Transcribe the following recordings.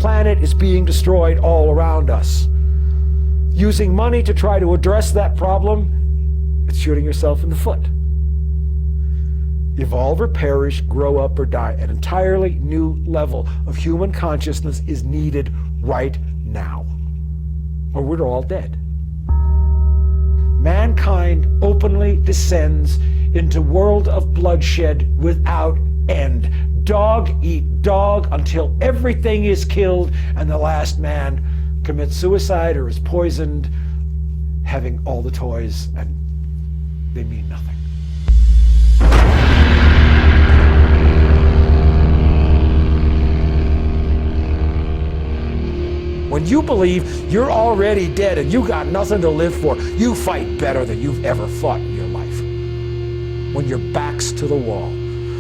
planet is being destroyed all around us. Using money to try to address that problem, it's shooting yourself in the foot. Evolve or perish, grow up or die. An entirely new level of human consciousness is needed right now, or we're all dead. Mankind openly descends into a world of bloodshed without end. Dog eat dog until everything is killed and the last man commits suicide or is poisoned, having all the toys, and they mean nothing. When you believe you're already dead and you got nothing to live for, you fight better than you've ever fought in your life. When your back's to the wall.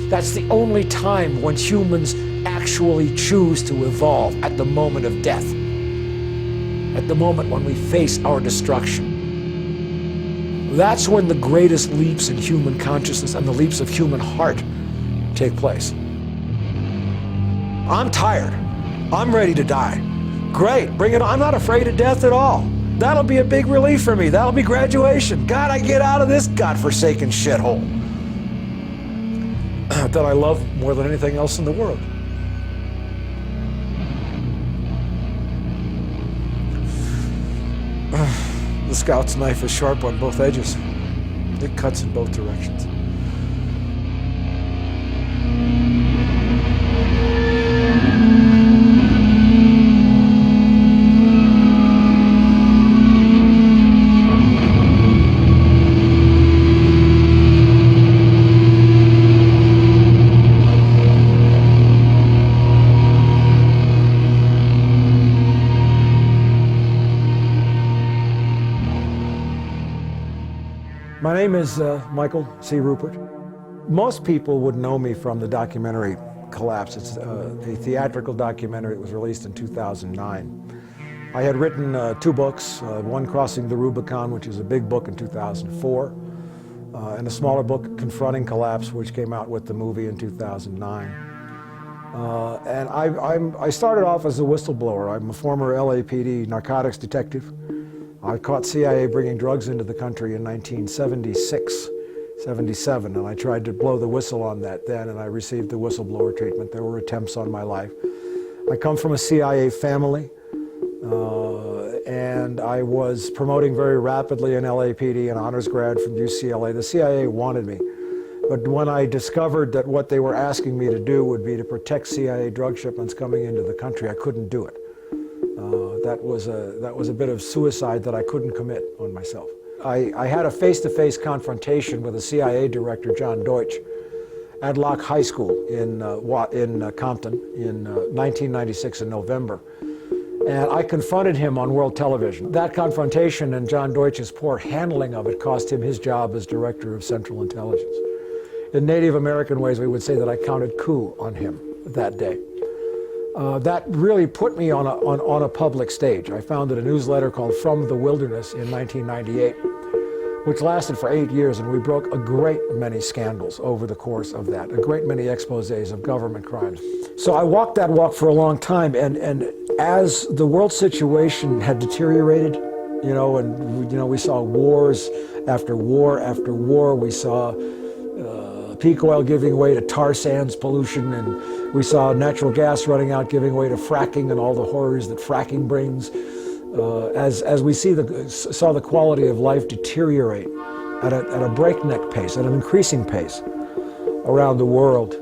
That's the only time when humans actually choose to evolve, at the moment of death. At the moment when we face our destruction. That's when the greatest leaps in human consciousness and the leaps of human heart take place. I'm tired. I'm ready to die. Great, bring it on. I'm not afraid of death at all. That'll be a big relief for me. That'll be graduation. God, I get out of this godforsaken shithole that I love more than anything else in the world. The Scout's knife is sharp on both edges. It cuts in both directions. My name is Michael C. Rupert. Most people would know me from the documentary Collapse. It's a theatrical documentary. It was released in 2009. I had written 2 books, one Crossing the Rubicon, which is a big book in 2004, and a smaller book, Confronting Collapse, which came out with the movie in 2009. And I started off as a whistleblower. I'm a former LAPD narcotics detective. I caught CIA bringing drugs into the country in 1976, 77, and I tried to blow the whistle on that then, and I received the whistleblower treatment. There were attempts on my life. I come from a CIA family, and I was promoting very rapidly in LAPD, an honors grad from UCLA. The CIA wanted me, but when I discovered that what they were asking me to do would be to protect CIA drug shipments coming into the country, I couldn't do it. That was a bit of suicide that I couldn't commit on myself. I had a face-to-face confrontation with a CIA director, John Deutsch, at Locke High School in Compton in 1996 in November. And I confronted him on world television. That confrontation and John Deutsch's poor handling of it cost him his job as Director of Central Intelligence. In Native American ways, we would say that I counted coup on him that day. That really put me on a public stage. I founded a newsletter called From the Wilderness in 1998, which lasted for 8 years, and we broke a great many scandals over the course of that, a great many exposés of government crimes. So I walked that walk for a long time, and as the world situation had deteriorated, we saw wars after war after war. We saw peak oil giving way to tar sands pollution, and we saw natural gas running out, giving way to fracking and all the horrors that fracking brings. As we saw the quality of life deteriorate at a breakneck pace, at an increasing pace around the world,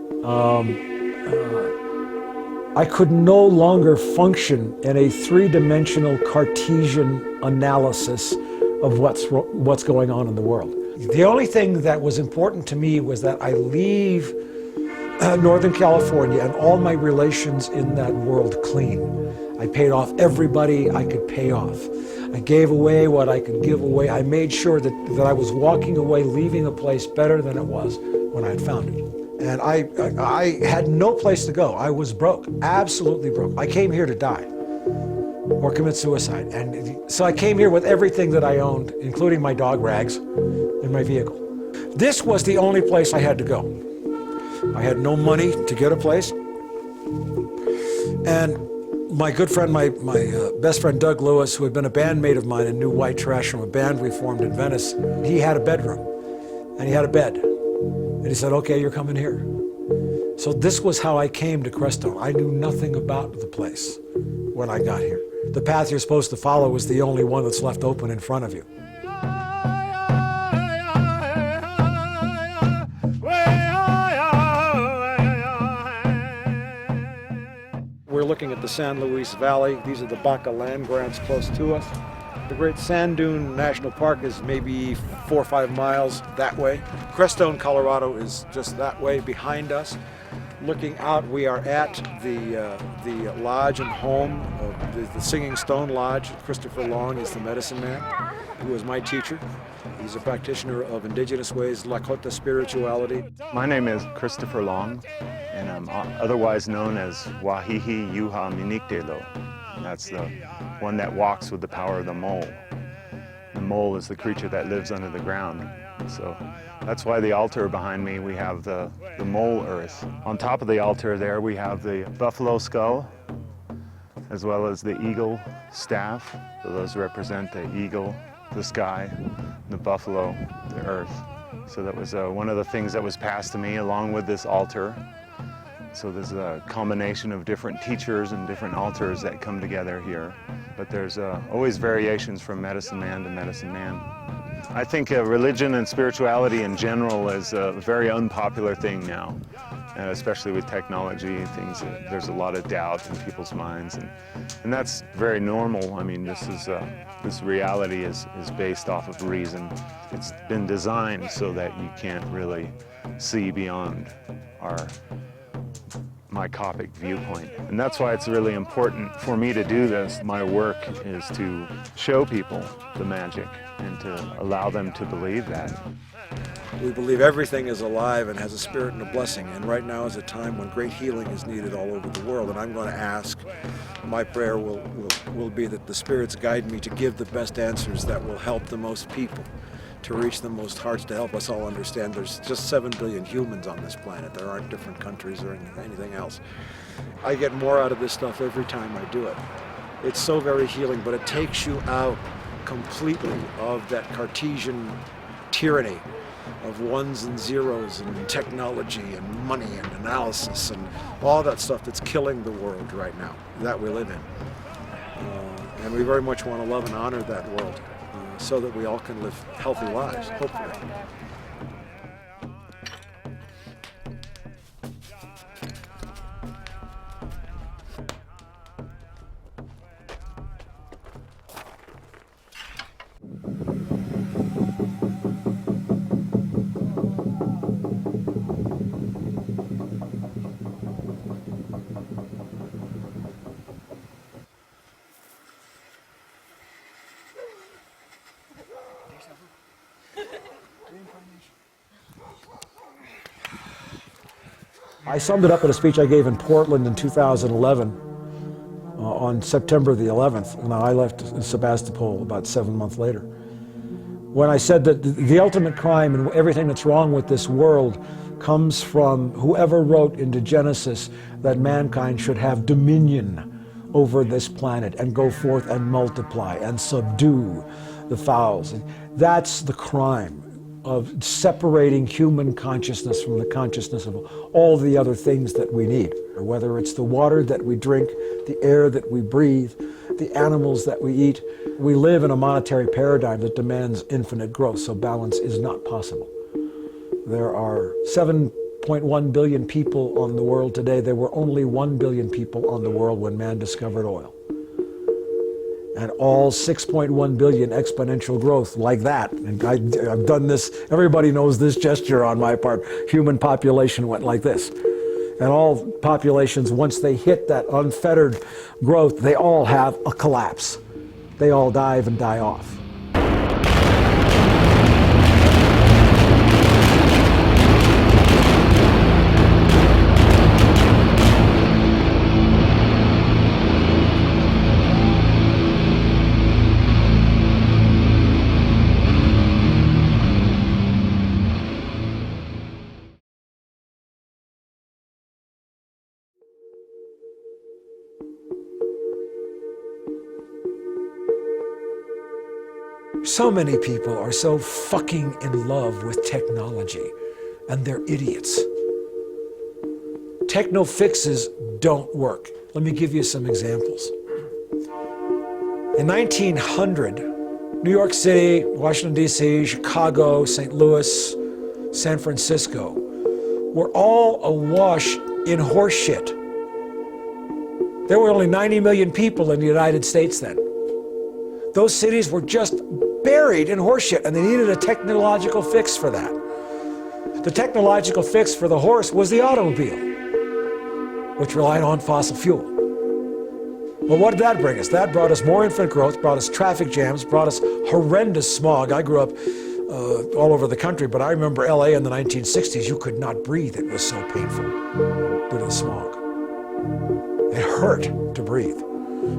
I could no longer function in a three-dimensional Cartesian analysis of what's going on in the world. The only thing that was important to me was that I leave Northern California and all my relations in that world clean. I paid off everybody I could pay off. I gave away what I could give away. I made sure that I was walking away, leaving a place better than it was when I had found it. And I had no place to go. I was broke, absolutely broke. I came here to die or commit suicide. And so I came here with everything that I owned, including my dog rags and my vehicle. This was the only place I had to go. I had no money to get a place. And My good friend, my best friend Doug Lewis, who had been a bandmate of mine and knew White Trash from a band we formed in Venice, he had a bedroom and he had a bed. And he said, okay, you're coming here. So this was how I came to Crestone. I knew nothing about the place when I got here. The path you're supposed to follow is the only one that's left open in front of you. We're looking at the San Luis Valley. These are the Baca land grants close to us. The Great Sand Dune National Park is maybe 4 or 5 miles that way. Crestone, Colorado is just that way behind us. Looking out, we are at the lodge and home of the Singing Stone Lodge. Christopher Long is the medicine man, who was my teacher. He's a practitioner of indigenous ways, Lakota spirituality. My name is Christopher Long, and I'm otherwise known as Wahihi Yuha Miniktelo. That's the one that walks with the power of the mole. The mole is the creature that lives under the ground. So that's why the altar behind me, we have the mole earth. On top of the altar there, we have the buffalo skull, as well as the eagle staff. So those represent the eagle, the sky, the buffalo, the earth. So that was one of the things that was passed to me along with this altar. So there's a combination of different teachers and different altars that come together here. But there's always variations from medicine man to medicine man. I think religion and spirituality in general is a very unpopular thing now, especially with technology. There's a lot of doubt in people's minds, and that's very normal. I mean, this reality is based off of reason. It's been designed so that you can't really see beyond our myopic viewpoint. And that's why it's really important for me to do this. My work is to show people the magic and to allow them to believe that. We believe everything is alive and has a spirit and a blessing, and right now is a time when great healing is needed all over the world. And I'm going to ask, my prayer will be that the spirits guide me to give the best answers that will help the most people, to reach the most hearts, to help us all understand there's just 7 billion humans on this planet. There aren't different countries or anything else. I get more out of this stuff every time I do it. It's so very healing, but it takes you out completely of that Cartesian tyranny of ones and zeros and technology and money and analysis and all that stuff that's killing the world right now that we live in. And we very much want to love and honor that world so that we all can live healthy lives, hopefully. I summed it up in a speech I gave in Portland in 2011 on September the 11th, when I left Sebastopol about 7 months later. When I said that the ultimate crime and everything that's wrong with this world comes from whoever wrote into Genesis that mankind should have dominion over this planet and go forth and multiply and subdue the fowls. That's the crime of separating human consciousness from the consciousness of all the other things that we need. Whether it's the water that we drink, the air that we breathe, the animals that we eat. We live in a monetary paradigm that demands infinite growth, so balance is not possible. There are 7.1 billion people on the world today. There were only 1 billion people on the world when man discovered oil. And all 6.1 billion exponential growth like that. And I've done this, everybody knows this gesture on my part. Human population went like this. And all populations, once they hit that unfettered growth, they all have a collapse. They all dive and die off. So many people are so fucking in love with technology, and they're idiots. Techno fixes don't work. Let me give you some examples. In 1900, New York City, Washington, D.C., Chicago, St. Louis, San Francisco were all awash in horse shit. There were only 90 million people in the United States then. Those cities were just buried in horse shit, and they needed a technological fix for that. The technological fix for the horse was the automobile, which relied on fossil fuel. Well, what did that bring us? That brought us more infant growth, brought us traffic jams, brought us horrendous smog. I grew up all over the country, but I remember LA in the 1960s, you could not breathe. It was so painful due to the smog. It hurt to breathe.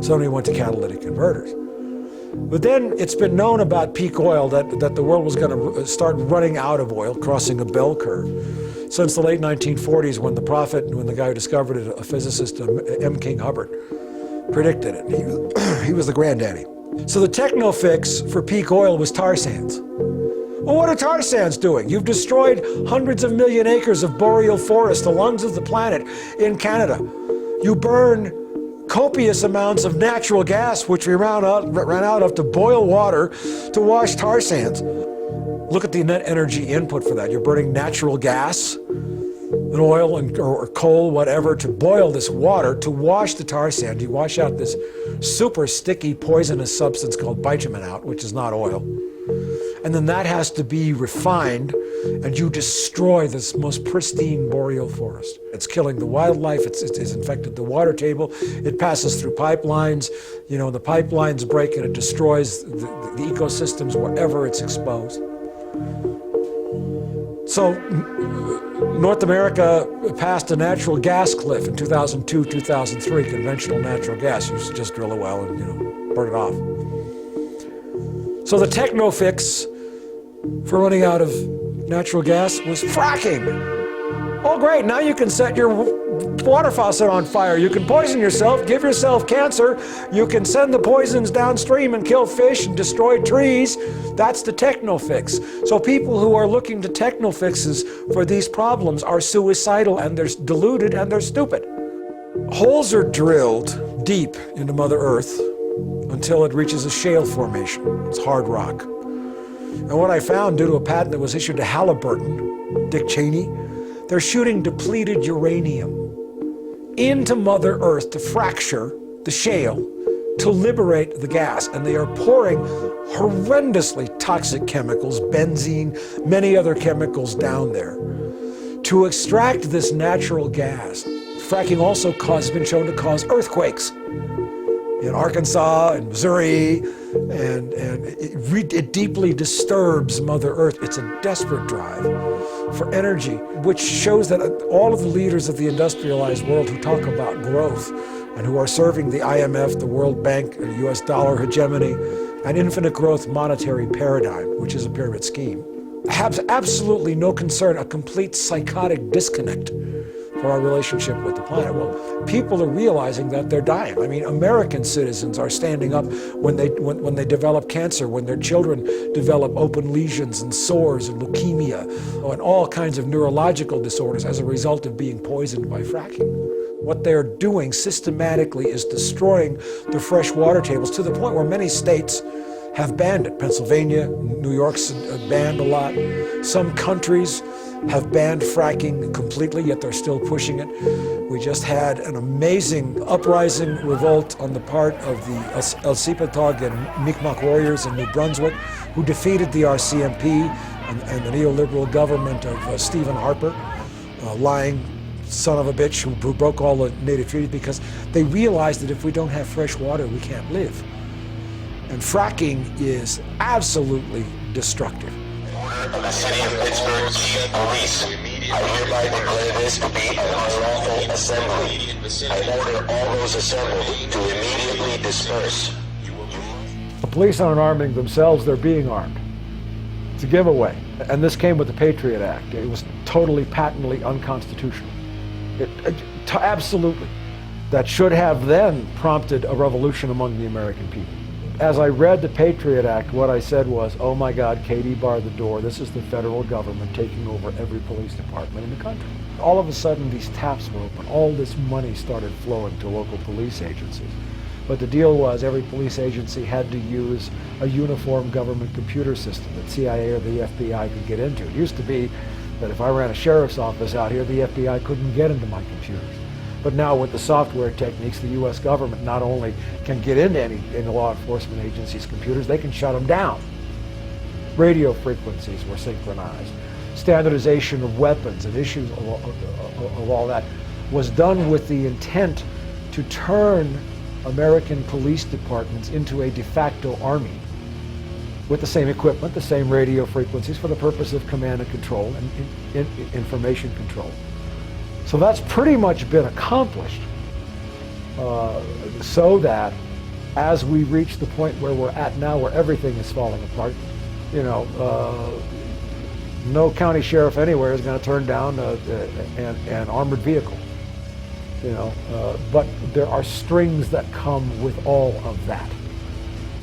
So then we went to catalytic converters. But then it's been known about peak oil that the world was going to start running out of oil, crossing a bell curve. Since the late 1940s, when the prophet, when the guy who discovered it, a physicist, M. King Hubbard, predicted it. He was the granddaddy. So the techno fix for peak oil was tar sands. Well, what are tar sands doing? You've destroyed hundreds of million acres of boreal forest, the lungs of the planet in Canada. You burn copious amounts of natural gas, which we ran out of to boil water to wash tar sands. Look at the net energy input for that. You're burning natural gas, and oil or coal, whatever, to boil this water, to wash the tar sand. You wash out this super sticky, poisonous substance called bitumen out, which is not oil. And then that has to be refined, and you destroy this most pristine boreal forest. It's killing the wildlife, it's infected the water table, it passes through pipelines, you know, the pipelines break and it destroys the ecosystems wherever it's exposed. So North America passed a natural gas cliff in 2002, 2003, conventional natural gas. You just drill a well and, you know, burn it off. So the techno fix for running out of natural gas was fracking. Oh great, now you can set your water faucet on fire. You can poison yourself, give yourself cancer. You can send the poisons downstream and kill fish and destroy trees. That's the techno fix. So people who are looking to techno fixes for these problems are suicidal, and they're deluded, and they're stupid. Holes are drilled deep into Mother Earth until it reaches a shale formation. It's hard rock. And what I found, due to a patent that was issued to Halliburton, Dick Cheney, they're shooting depleted uranium into Mother Earth to fracture the shale, to liberate the gas. And they are pouring horrendously toxic chemicals, benzene, many other chemicals down there to extract this natural gas. Fracking also has been shown to cause earthquakes in Arkansas and Missouri, and it deeply disturbs Mother Earth. It's a desperate drive for energy, which shows that all of the leaders of the industrialized world who talk about growth and who are serving the IMF, the World Bank, the US dollar hegemony, an infinite growth monetary paradigm, which is a pyramid scheme, have absolutely no concern, a complete psychotic disconnect for our relationship with the planet. Well, people are realizing that they're dying. I mean, American citizens are standing up when they develop cancer, when their children develop open lesions and sores and leukemia and all kinds of neurological disorders as a result of being poisoned by fracking. What they're doing systematically is destroying the fresh water tables to the point where many states have banned it. Pennsylvania, New York's banned a lot. Some countries have banned fracking completely, yet they're still pushing it. We just had an amazing uprising revolt on the part of the Elsipogtog and Mi'kmaq warriors in New Brunswick, who defeated the RCMP and the neoliberal government of Stephen Harper, lying son of a bitch who broke all the native treaties, because they realized that if we don't have fresh water, we can't live. And fracking is absolutely destructive. Of the City of Pittsburgh Chief Police, I hereby declare this to be an unlawful assembly. I order all those assembled to immediately disperse. The police aren't arming themselves, they're being armed. It's a giveaway. And this came with the Patriot Act. It was totally, patently unconstitutional. Absolutely. That should have then prompted a revolution among the American people. as I read the Patriot Act, what I said was, oh my God, Katie, bar the door. This is the federal government taking over every police department in the country. All of a sudden, these taps were open. All this money started flowing to local police agencies. But the deal was every police agency had to use a uniform government computer system that CIA or the FBI could get into. It used to be that if I ran a sheriff's office out here, the FBI couldn't get into my computers. But now with the software techniques, the US government not only can get into any law enforcement agency's computers, they can shut them down. Radio frequencies were synchronized. Standardization of weapons and issues of all that was done with the intent to turn American police departments into a de facto army with the same equipment, the same radio frequencies for the purpose of command and control and information control. So that's pretty much been accomplished so that as we reach the point where we're at now, where everything is falling apart, you know, no county sheriff anywhere is going to turn down an armored vehicle, you know, but there are strings that come with all of that.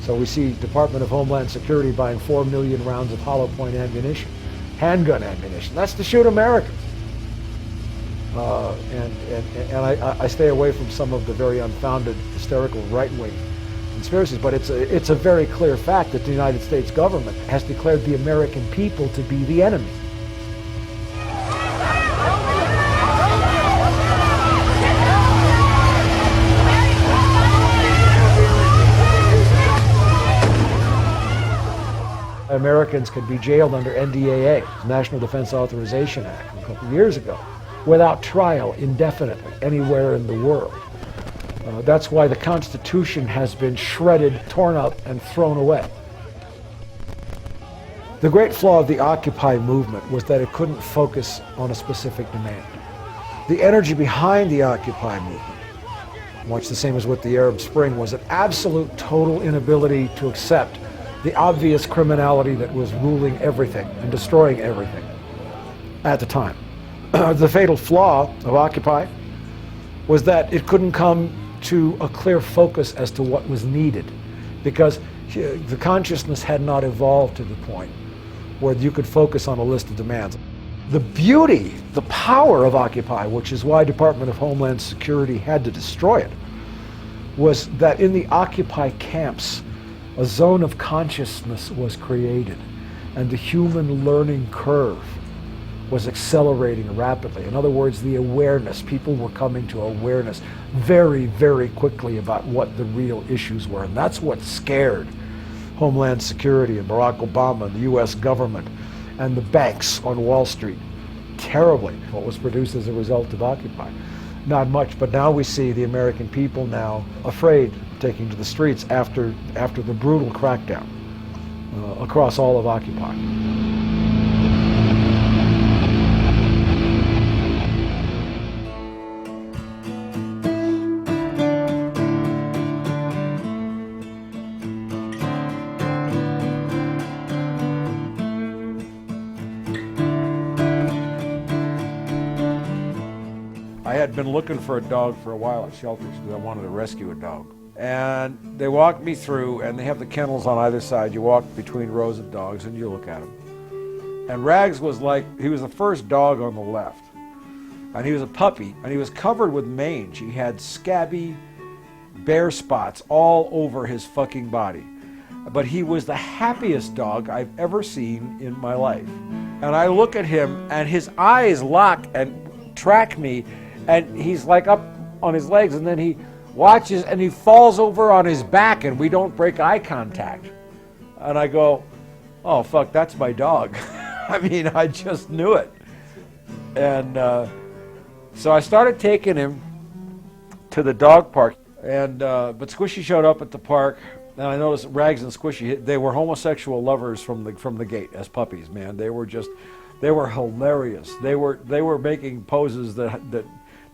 So we see Department of Homeland Security buying 4 million rounds of hollow point ammunition, handgun ammunition. That's to shoot Americans. And I stay away from some of the very unfounded, hysterical right-wing conspiracies, but it's a very clear fact that the United States government has declared the American people to be the enemy. Americans could be jailed under NDAA, National Defense Authorization Act, a couple of years ago, without trial indefinitely anywhere in the world. That's why the Constitution has been shredded, torn up, and thrown away. The great flaw of the Occupy movement was that it couldn't focus on a specific demand. The energy behind the Occupy movement, much the same as with the Arab Spring, was an absolute total inability to accept the obvious criminality that was ruling everything and destroying everything at the time. The fatal flaw of Occupy was that it couldn't come to a clear focus as to what was needed, because the consciousness had not evolved to the point where you could focus on a list of demands. The beauty, the power of Occupy, which is why Department of Homeland Security had to destroy it, was that in the Occupy camps, a zone of consciousness was created, and the human learning curve was accelerating rapidly. In other words, the awareness, people were coming to awareness very, very quickly about what the real issues were. And that's what scared Homeland Security and Barack Obama and the US government and the banks on Wall Street terribly. What was produced as a result of Occupy? Not much, but now we see the American people now afraid of taking to the streets after the brutal crackdown across all of Occupy. I had been looking for a dog for a while at shelters because I wanted to rescue a dog. And they walked me through, and they have the kennels on either side. You walk between rows of dogs and you look at them. And Rags was like, he was the first dog on the left. And he was a puppy, and he was covered with mange. He had scabby bare spots all over his fucking body. But he was the happiest dog I've ever seen in my life. And I look at him, and his eyes lock and track me, and he's like up on his legs, and then he watches and he falls over on his back, and we don't break eye contact. And I go, oh fuck, that's my dog. I mean, I just knew it. And so I started taking him to the dog park, and but Squishy showed up at the park, and I noticed Rags and Squishy, they were homosexual lovers from the gate as puppies, man. They were hilarious. They were making poses that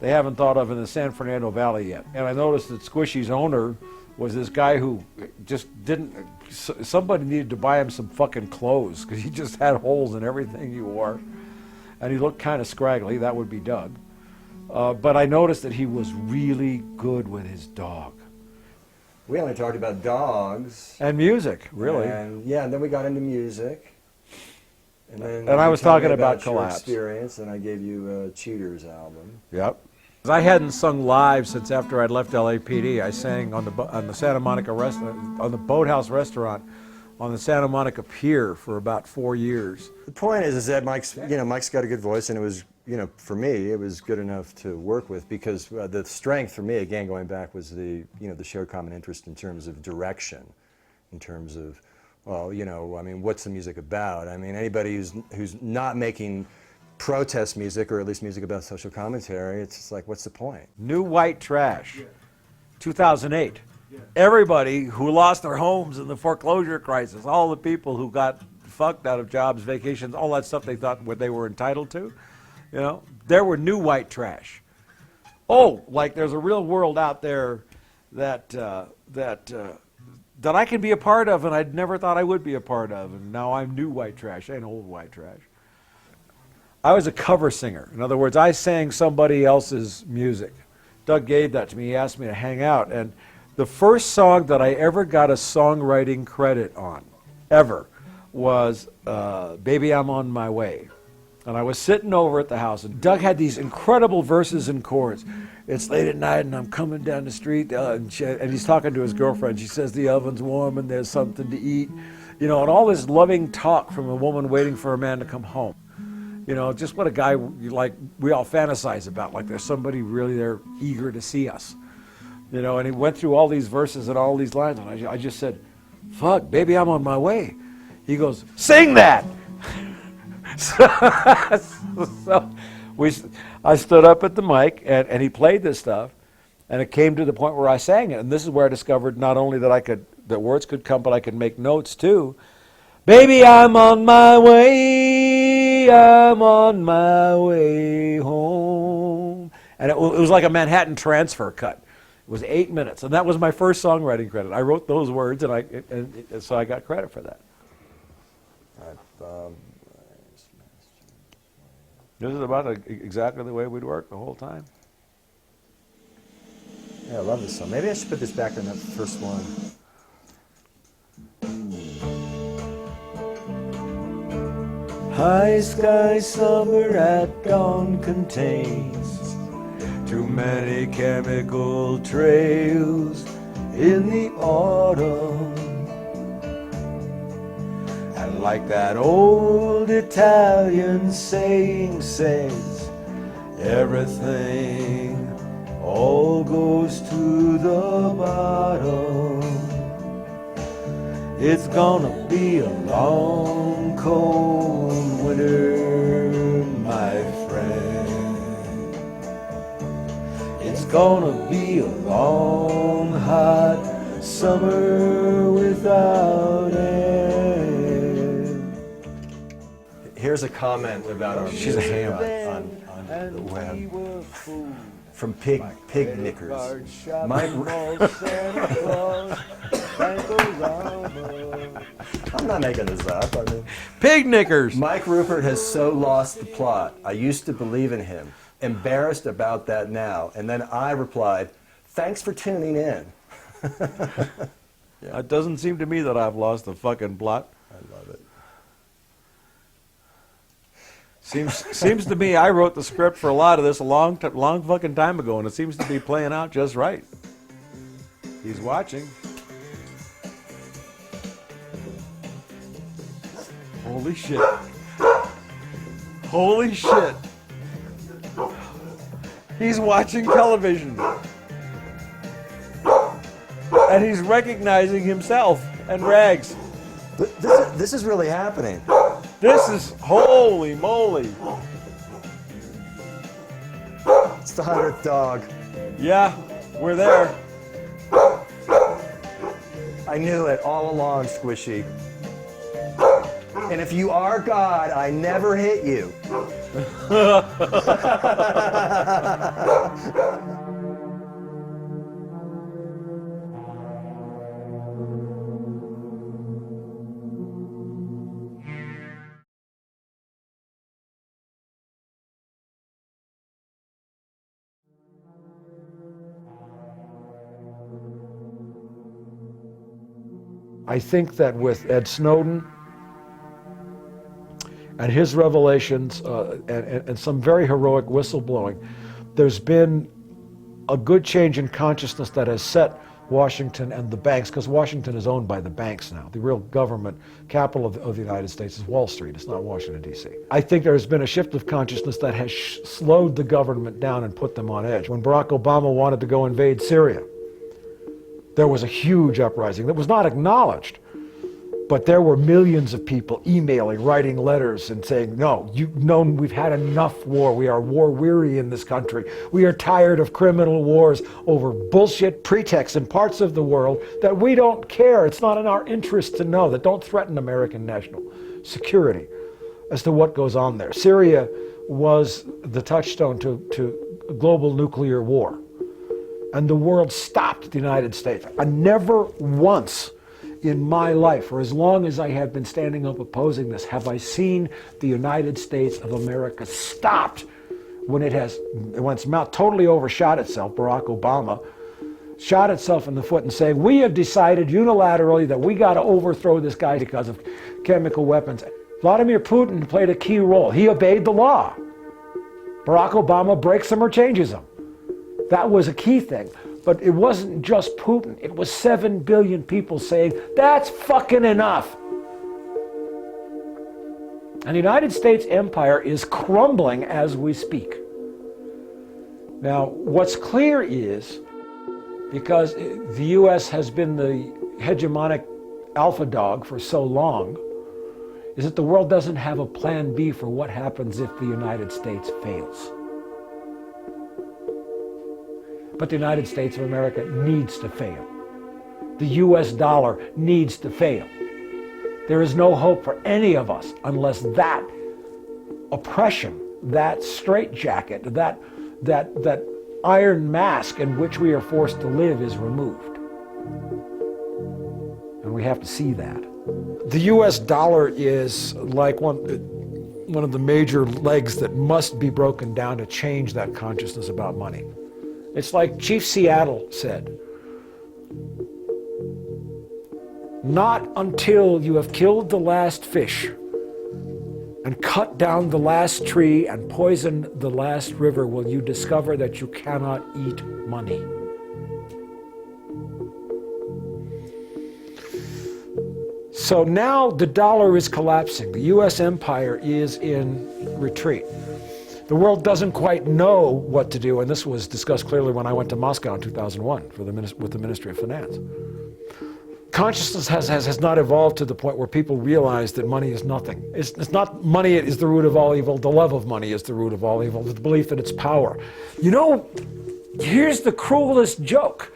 they haven't thought of in the San Fernando Valley yet. And I noticed that Squishy's owner was this guy who just didn't, somebody needed to buy him some fucking clothes because he just had holes in everything he wore. And he looked kind of scraggly. That would be Doug. But I noticed that he was really good with his dog. We only talked about dogs. And music, really. And yeah, and then we got into music. And then And I you was told me talking about your collapse. experience, and I gave you Cheaters album. Yep. I hadn't sung live since after I'd left LAPD. I sang on the Santa Monica on the Boathouse restaurant on the Santa Monica Pier for about 4 years. The point is that Mike's got a good voice, and it was, for me, it was good enough to work with, because the strength for me, again, going back, was the shared common interest in terms of direction, in terms of, well, I mean, what's the music about? I mean, anybody who's not making protest music, or at least music about social commentary, it's just like, what's the point? New White Trash, 2008. Everybody who lost their homes in the foreclosure crisis, all the people who got fucked out of jobs, vacations, all that stuff they thought what they were entitled to, there were new white trash. Oh, like there's a real world out there that I can be a part of, and I'd never thought I would be a part of, and now I'm new white trash, I ain't old white trash. I was a cover singer. In other words, I sang somebody else's music. Doug gave that to me. He asked me to hang out. And the first song that I ever got a songwriting credit on, ever, was Baby, I'm on My Way. And I was sitting over at the house, and Doug had these incredible verses and chords. It's late at night, and I'm coming down the street, and he's talking to his girlfriend. She says the oven's warm, and there's something to eat. And all this loving talk from a woman waiting for a man to come home. Just what a guy, like, we all fantasize about, like there's somebody really there eager to see us. And he went through all these verses and all these lines, and I just said, fuck, baby, I'm on my way. He goes, sing that! So I stood up at the mic, and he played this stuff, and it came to the point where I sang it. And this is where I discovered not only that words could come, but I could make notes too. Baby, I'm on my way home. And it was like a Manhattan Transfer cut. It was 8 minutes, and that was my first songwriting credit. I wrote those words, and so I got credit for that. This is about exactly the way we'd work the whole time. Yeah, I love this song. Maybe I should put this back on that first one. High sky summer at dawn contains too many chemical trails in the autumn. And like that old Italian saying says, everything all goes to the bottom. It's gonna be a long, cold winter, my friend. It's gonna be a long, hot summer without end. Here's a comment about our She's a music ham. on the web. From Pig Knickers. I'm not making this up. I mean, Pig Knickers. Mike Rupert has so lost the plot. I used to believe in him. Embarrassed about that now. And then I replied, thanks for tuning in. Yeah. It doesn't seem to me that I've lost the fucking plot. I love it. Seems to me I wrote the script for a lot of this a long fucking time ago, and it seems to be playing out just right. He's watching. Holy shit. Holy shit. He's watching television. And he's recognizing himself and Rags. This is really happening. This is, holy moly. It's the 100th dog. Yeah, we're there. I knew it all along, Squishy. And if you are God, I never hit you. I think that with Ed Snowden and his revelations and some very heroic whistleblowing, there's been a good change in consciousness that has set Washington and the banks, because Washington is owned by the banks now. The real government capital of the United States is Wall Street. It's not Washington, D.C. I think there's been a shift of consciousness that has slowed the government down and put them on edge. When Barack Obama wanted to go invade Syria, there was a huge uprising that was not acknowledged. But there were millions of people emailing, writing letters and saying, no, we've had enough war. We are war weary in this country. We are tired of criminal wars over bullshit pretexts in parts of the world that we don't care. It's not in our interest to know, that don't threaten American national security as to what goes on there. Syria was the touchstone to global nuclear war. And the world stopped the United States. I never once in my life, for as long as I have been standing up opposing this, have I seen the United States of America stopped when it's totally overshot itself. Barack Obama shot itself in the foot and saying, we have decided unilaterally that we got to overthrow this guy because of chemical weapons. Vladimir Putin played a key role. He obeyed the law. Barack Obama breaks them or changes them. That was a key thing. But it wasn't just Putin. It was 7 billion people saying, that's fucking enough. And the United States empire is crumbling as we speak. Now, what's clear is, because the U.S. has been the hegemonic alpha dog for so long, is that the world doesn't have a plan B for what happens if the United States fails. But the United States of America needs to fail. The US dollar needs to fail. There is no hope for any of us unless that oppression, that straitjacket, that iron mask in which we are forced to live is removed. And we have to see that. The US dollar is like one of the major legs that must be broken down to change that consciousness about money. It's like Chief Seattle said, not until you have killed the last fish and cut down the last tree and poisoned the last river will you discover that you cannot eat money. So now the dollar is collapsing. The US empire is in retreat. The world doesn't quite know what to do, and this was discussed clearly when I went to Moscow in 2001 with the Ministry of Finance. Consciousness has not evolved to the point where people realize that money is nothing. It's not money is the root of all evil. The love of money is the root of all evil. The belief that it's power. You know, here's the cruelest joke.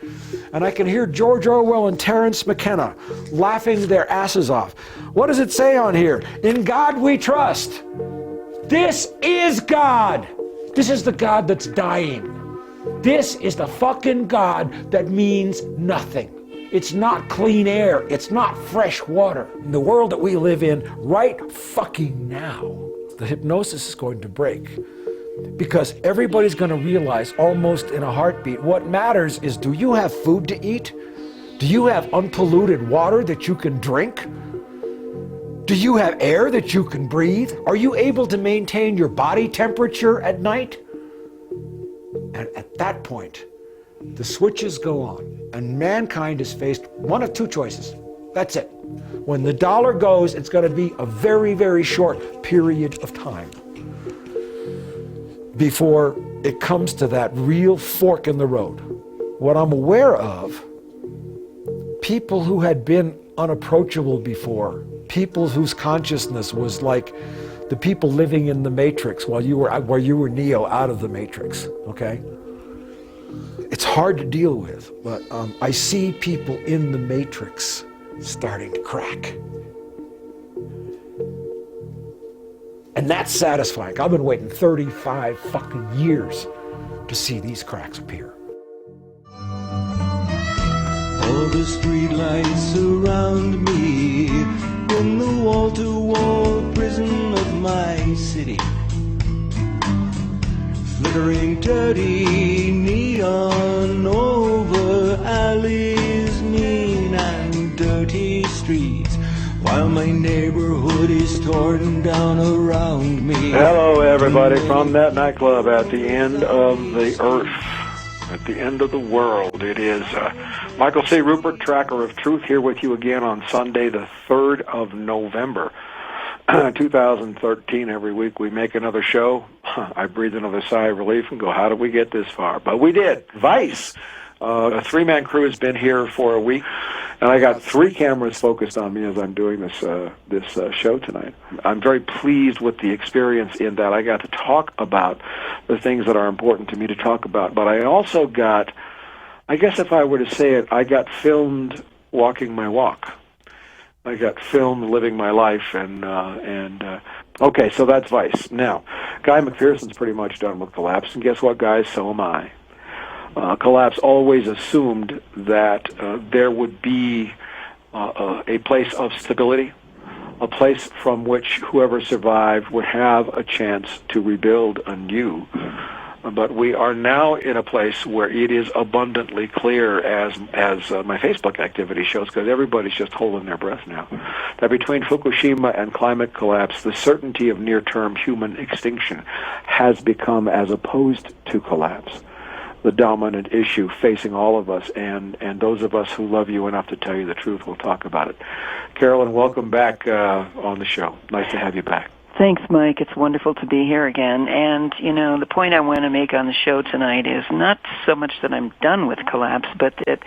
And I can hear George Orwell and Terence McKenna laughing their asses off. What does it say on here? In God we trust. This is God. This is the God that's dying. This is the fucking God that means nothing. It's not clean air. It's not fresh water. In the world that we live in right fucking now, the hypnosis is going to break. Because everybody's going to realize almost in a heartbeat, what matters is, do you have food to eat? Do you have unpolluted water that you can drink? Do you have air that you can breathe? Are you able to maintain your body temperature at night? And at that point, the switches go on, and mankind is faced one of two choices. That's it. When the dollar goes, it's going to be a very, very short period of time before it comes to that real fork in the road. What I'm aware of, people who had been unapproachable before, people whose consciousness was like the people living in the Matrix where you were Neo out of the Matrix, okay? It's hard to deal with, but I see people in the Matrix starting to crack. And that's satisfying. I've been waiting 35 fucking years to see these cracks appear. All the streetlights surround me in the wall-to-wall prison of my city. Flickering dirty neon over alleys, mean and dirty streets. my neighborhood is torn down around me. Hello, everybody, from that nightclub at the end of the earth, at the end of the world. It is Michael C. Rupert, Tracker of Truth, here with you again on Sunday, the 3rd of November, 2013. Every week we make another show. I breathe another sigh of relief and go, how did we get this far? But we did. Vice. A 3-man crew has been here for a week, and I got 3 cameras focused on me as I'm doing this show tonight. I'm very pleased with the experience in that I got to talk about the things that are important to me to talk about, but I also got, I guess if I were to say it, I got filmed walking my walk. I got filmed living my life, okay, so that's Vice. Now, Guy McPherson's pretty much done with Collapse, and guess what, guys? So am I. Collapse always assumed that there would be a place of stability, a place from which whoever survived would have a chance to rebuild anew. But we are now in a place where it is abundantly clear, as my Facebook activity shows, because everybody's just holding their breath now, that between Fukushima and climate collapse, the certainty of near-term human extinction has become, as opposed to collapse, the dominant issue facing all of us, and those of us who love you enough to tell you the truth will talk about it. Carolyn, welcome back on the show. Nice to have you back. Thanks, Mike. It's wonderful to be here again. And, you know, the point I want to make on the show tonight is not so much that I'm done with collapse, but that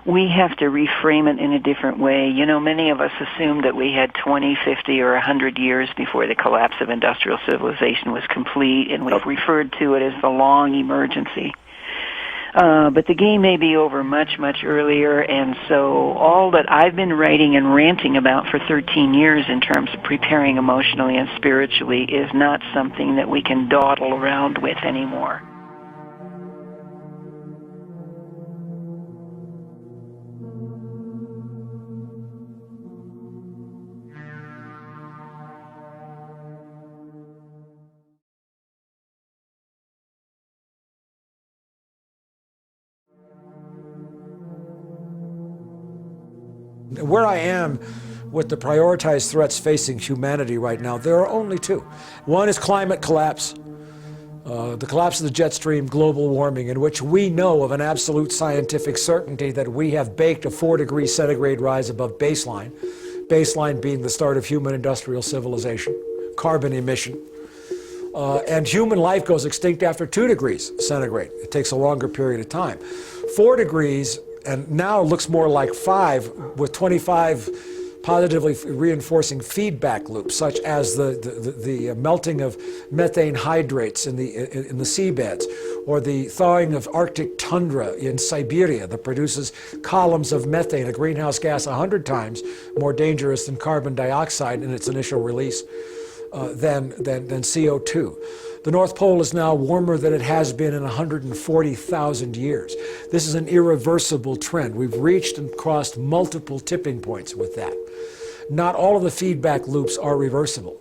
we have to reframe it in a different way. You know, many of us assumed that we had 20, 50, or 100 years before the collapse of industrial civilization was complete, and we've referred to it as the long emergency. But the game may be over much, much earlier, and so all that I've been writing and ranting about for 13 years in terms of preparing emotionally and spiritually is not something that we can dawdle around with anymore. Where I am with the prioritized threats facing humanity right now, there are only 2. One is climate collapse, the collapse of the jet stream, global warming, in which we know of an absolute scientific certainty that we have baked a 4-degree centigrade rise above baseline, baseline being the start of human industrial civilization, carbon emission. And human life goes extinct after 2 degrees centigrade. It takes a longer period of time. 4 degrees, and now it looks more like 5, with 25 positively reinforcing feedback loops, such as the melting of methane hydrates in the seabeds, or the thawing of Arctic tundra in Siberia that produces columns of methane, a greenhouse gas 100 times more dangerous than carbon dioxide in its initial release than CO2. The North Pole is now warmer than it has been in 140,000 years. This is an irreversible trend. We've reached and crossed multiple tipping points with that. Not all of the feedback loops are reversible.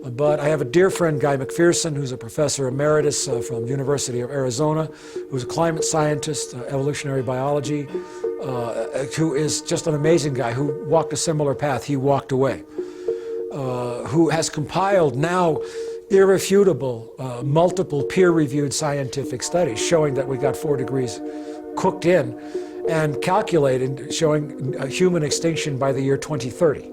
But I have a dear friend, Guy McPherson, who's a professor emeritus from the University of Arizona, who's a climate scientist, evolutionary biology, who is just an amazing guy who walked a similar path. He walked away. Who has compiled now irrefutable, multiple peer-reviewed scientific studies showing that we got 4 degrees cooked in, and calculated showing human extinction by the year 2030.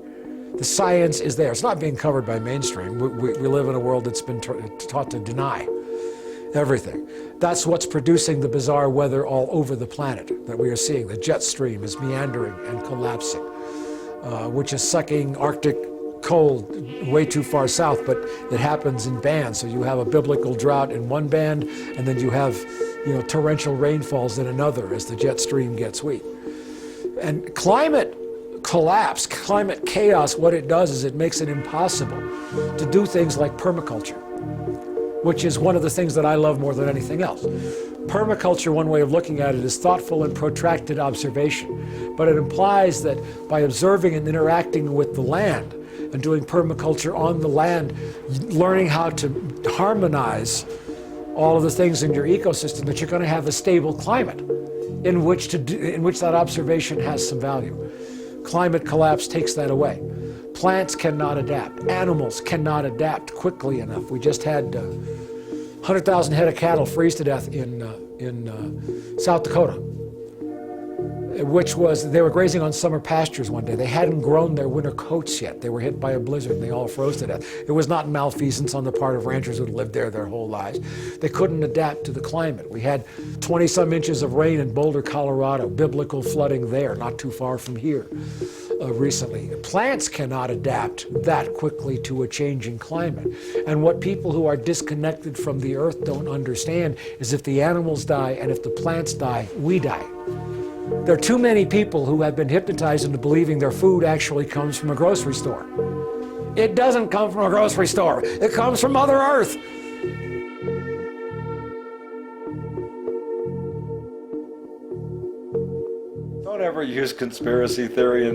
The science is there. It's not being covered by mainstream. We live in a world that's been taught to deny everything. That's what's producing the bizarre weather all over the planet that we are seeing. The jet stream is meandering and collapsing, which is sucking Arctic cold way too far south, but it happens in bands. So you have a biblical drought in one band, and then you have, torrential rainfalls in another as the jet stream gets weak. And climate collapse, climate chaos, what it does is it makes it impossible to do things like permaculture, which is one of the things that I love more than anything else. Permaculture, one way of looking at it, is thoughtful and protracted observation, but it implies that by observing and interacting with the land and doing permaculture on the land, learning how to harmonize all of the things in your ecosystem, that you're going to have a stable climate in which that observation has some value. Climate collapse takes that away. Plants cannot adapt. Animals cannot adapt quickly enough. We just had 100,000 head of cattle freeze to death in South Dakota, which was, they were grazing on summer pastures one day. They hadn't grown their winter coats yet. They were hit by a blizzard and they all froze to death. It was not malfeasance on the part of ranchers who had lived there their whole lives. They couldn't adapt to the climate. We had 20-some inches of rain in Boulder, Colorado, biblical flooding there, not too far from here recently. Plants cannot adapt that quickly to a changing climate. And what people who are disconnected from the earth don't understand is if the animals die and if the plants die, we die. There are too many people who have been hypnotized into believing their food actually comes from a grocery store. It doesn't come from a grocery store. It comes from Mother Earth. Don't ever use conspiracy theory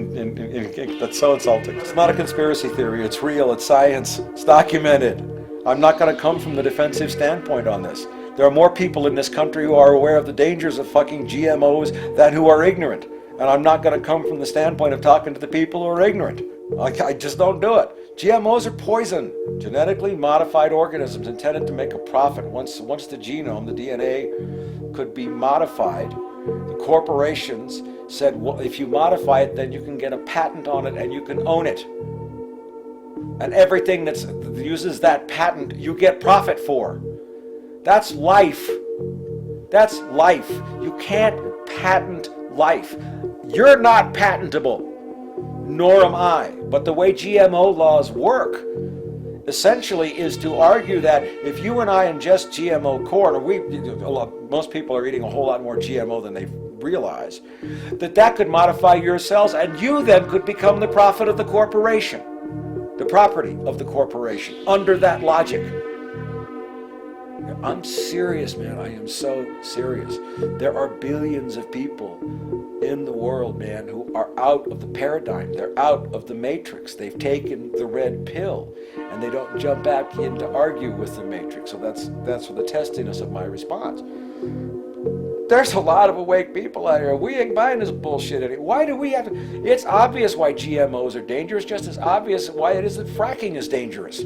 that's so insulting. It's not a conspiracy theory. It's real. It's science. It's documented. I'm not going to come from the defensive standpoint on this. There are more people in this country who are aware of the dangers of fucking GMOs than who are ignorant. And I'm not going to come from the standpoint of talking to the people who are ignorant. I just don't do it. GMOs are poison. Genetically modified organisms intended to make a profit. Once the genome, the DNA, could be modified, the corporations said, well, if you modify it, then you can get a patent on it and you can own it. And everything that uses that patent, you get profit for. That's life. That's life. You can't patent life. You're not patentable, nor am I. But the way GMO laws work, essentially, is to argue that if you and I ingest GMO corn, or most people are eating a whole lot more GMO than they realize, that could modify your cells, and you then could become the profit of the corporation, the property of the corporation, under that logic. I'm serious, man. I am so serious. There are billions of people in the world, man, who are out of the paradigm. They're out of the matrix. They've taken the red pill, and they don't jump back in to argue with the matrix. So that's for the testiness of my response. There's a lot of awake people out here. We ain't buying this bullshit anymore. Why do we have to? It's obvious why GMOs are dangerous, just as obvious why it is that fracking is dangerous.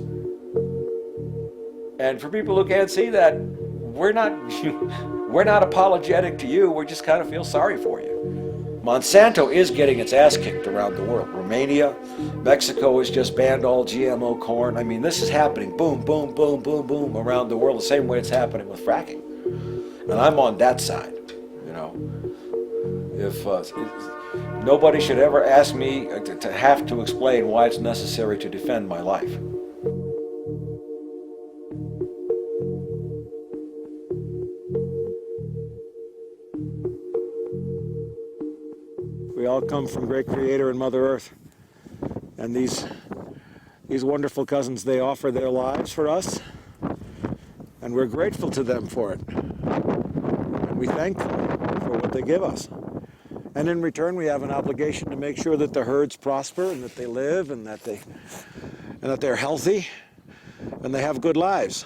And for people who can't see that, we're not apologetic to you. We just kind of feel sorry for you. Monsanto is getting its ass kicked around the world. Romania, Mexico has just banned all GMO corn. I mean, this is happening boom, boom, boom, boom, boom around the world the same way it's happening with fracking. And I'm on that side, you know. If nobody should ever ask me to have to explain why it's necessary to defend my life. We all come from great Creator and Mother Earth. And these wonderful cousins, they offer their lives for us. And we're grateful to them for it. And we thank them for what they give us. And in return, we have an obligation to make sure that the herds prosper and that they live and that they're healthy and they have good lives.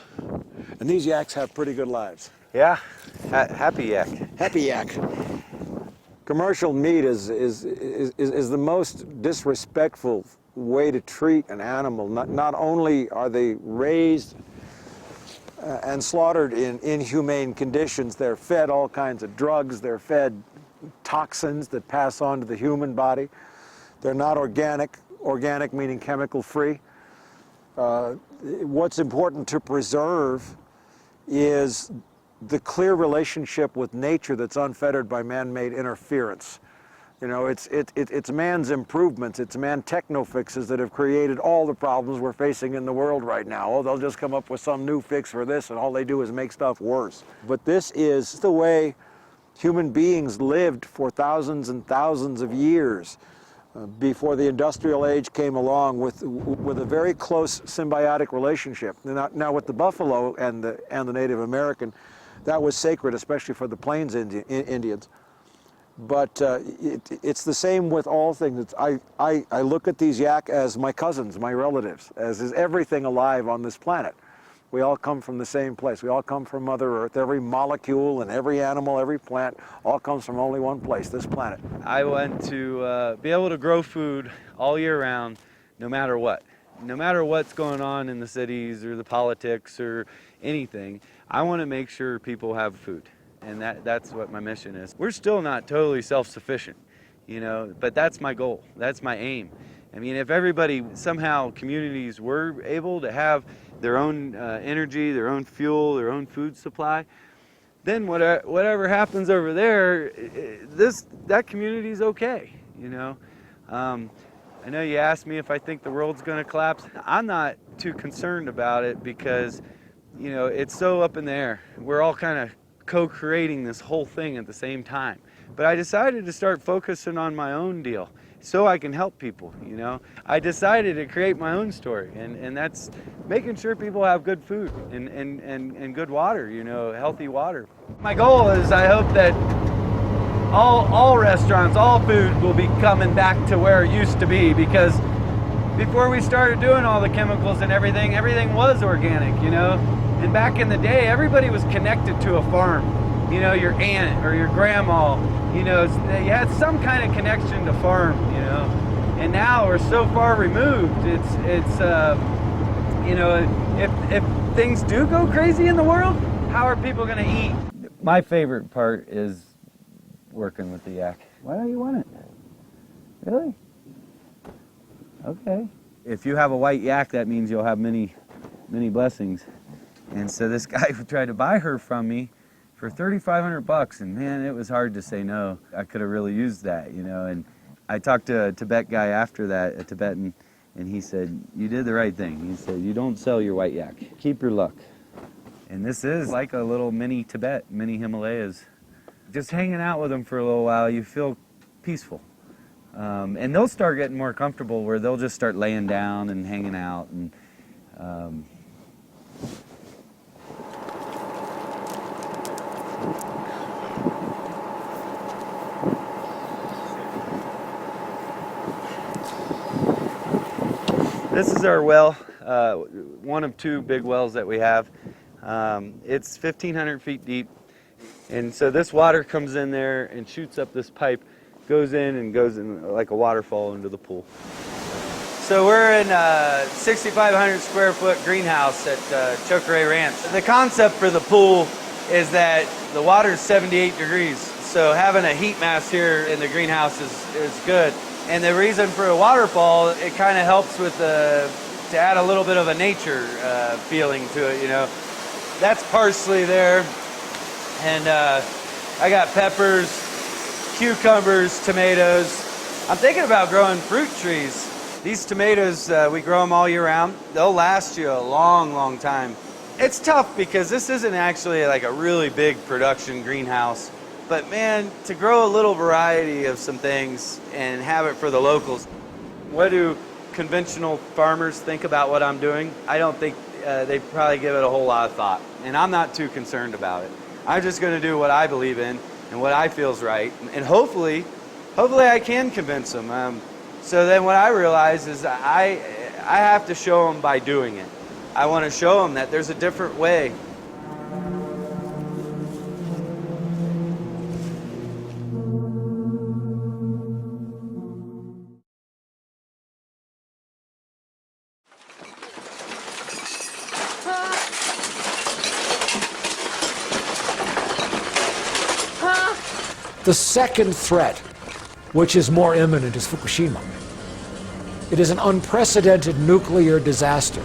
And these yaks have pretty good lives. Yeah, happy yak. Happy yak. Commercial meat is the most disrespectful way to treat an animal. Not only are they raised and slaughtered in inhumane conditions, they're fed all kinds of drugs, they're fed toxins that pass on to the human body. They're not organic meaning chemical free. What's important to preserve is the clear relationship with nature that's unfettered by man-made interference. You know, it's man's improvements, it's man techno-fixes that have created all the problems we're facing in the world right now. Oh, they'll just come up with some new fix for this, and all they do is make stuff worse. But this is the way human beings lived for thousands and thousands of years before the industrial age came along with a very close symbiotic relationship. Now with the buffalo and the Native American, that was sacred, especially for the Plains Indians. But it's the same with all things. I look at these yak as my cousins, my relatives, as is everything alive on this planet. We all come from the same place. We all come from Mother Earth. Every molecule and every animal, every plant, all comes from only one place, this planet. I want to be able to grow food all year round no matter what. No matter what's going on in the cities or the politics or anything, I want to make sure people have food. And that's what my mission is. We're still not totally self-sufficient, you know, but that's my goal. That's my aim. I mean, if everybody, somehow communities were able to have their own energy, their own fuel, their own food supply, then whatever happens over there, that community's okay, you know. I know you asked me if I think the world's going to collapse. I'm not too concerned about it because, you know, it's so up in the air. We're all kind of co-creating this whole thing at the same time. But I decided to start focusing on my own deal so I can help people, you know. I decided to create my own story, and that's making sure people have good food and good water, you know, healthy water. My goal is I hope that all restaurants, all food will be coming back to where it used to be, because before we started doing all the chemicals and everything was organic, you know. And back in the day, everybody was connected to a farm. You know, your aunt or your grandma, you know, you had some kind of connection to farm, you know. And now we're so far removed. It's you know, if things do go crazy in the world, how are people going to eat? My favorite part is working with the yak. Why don't you want it? Really? Okay. If you have a white yak, that means you'll have many blessings. And so this guy tried to buy her from me for $3,500, and man, it was hard to say no. I could have really used that, you know. And I talked to a Tibet guy after that, a Tibetan, and he said, you did the right thing. He said, you don't sell your white yak. Keep your luck. And this is like a little mini Tibet, mini Himalayas. Just hanging out with them for a little while, you feel peaceful. And they'll start getting more comfortable where they'll just start laying down and hanging out. And this is our well, one of two big wells that we have. It's 1,500 feet deep. And so this water comes in there and shoots up this pipe, goes in like a waterfall into the pool. So we're in a 6,500 square foot greenhouse at Chocoré Ranch. The concept for the pool is that the water is 78 degrees. So having a heat mass here in the greenhouse is good. And the reason for a waterfall, it kind of helps with to add a little bit of a nature feeling to it, you know. That's parsley there. And I got peppers, cucumbers, tomatoes. I'm thinking about growing fruit trees. These tomatoes, we grow them all year round. They'll last you a long, long time. It's tough because this isn't actually like a really big production greenhouse. But man, to grow a little variety of some things and have it for the locals. What do conventional farmers think about what I'm doing? I don't think they probably give it a whole lot of thought. And I'm not too concerned about it. I'm just going to do what I believe in and what I feel is right. And hopefully I can convince them. So then what I realize is I have to show them by doing it. I want to show them that there's a different way. The second threat, which is more imminent, is Fukushima. It is an unprecedented nuclear disaster.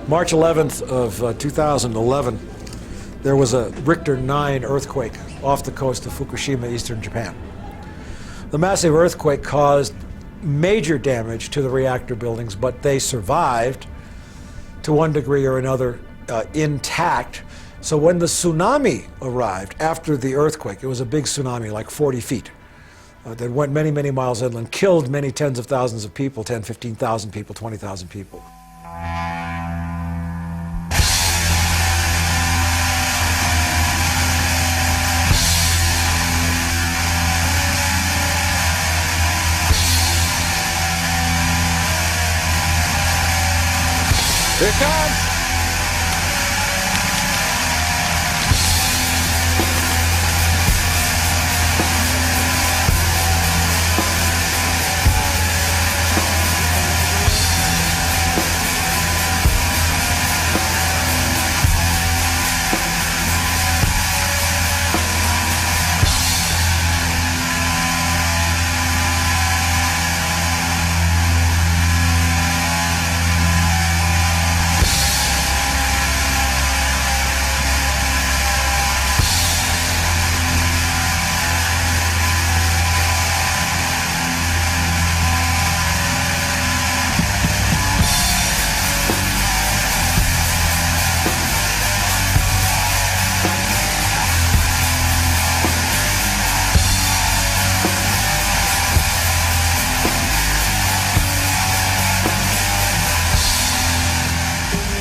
March 11th of 2011, there was a Richter 9 earthquake off the coast of Fukushima, eastern Japan. The massive earthquake caused major damage to the reactor buildings, but they survived to one degree or another intact. So when the tsunami arrived after the earthquake, it was a big tsunami, like 40 feet, that went many, many miles inland, killed many tens of thousands of people, 10, 15,000 people, 20,000 people. Here it comes!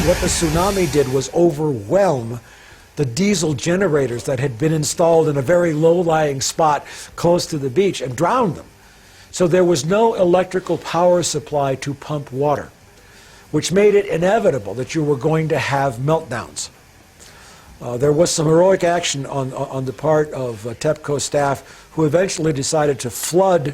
What the tsunami did was overwhelm the diesel generators that had been installed in a very low-lying spot close to the beach and drowned them. So there was no electrical power supply to pump water, which made it inevitable that you were going to have meltdowns. There was some heroic action on the part of TEPCO staff, who eventually decided to flood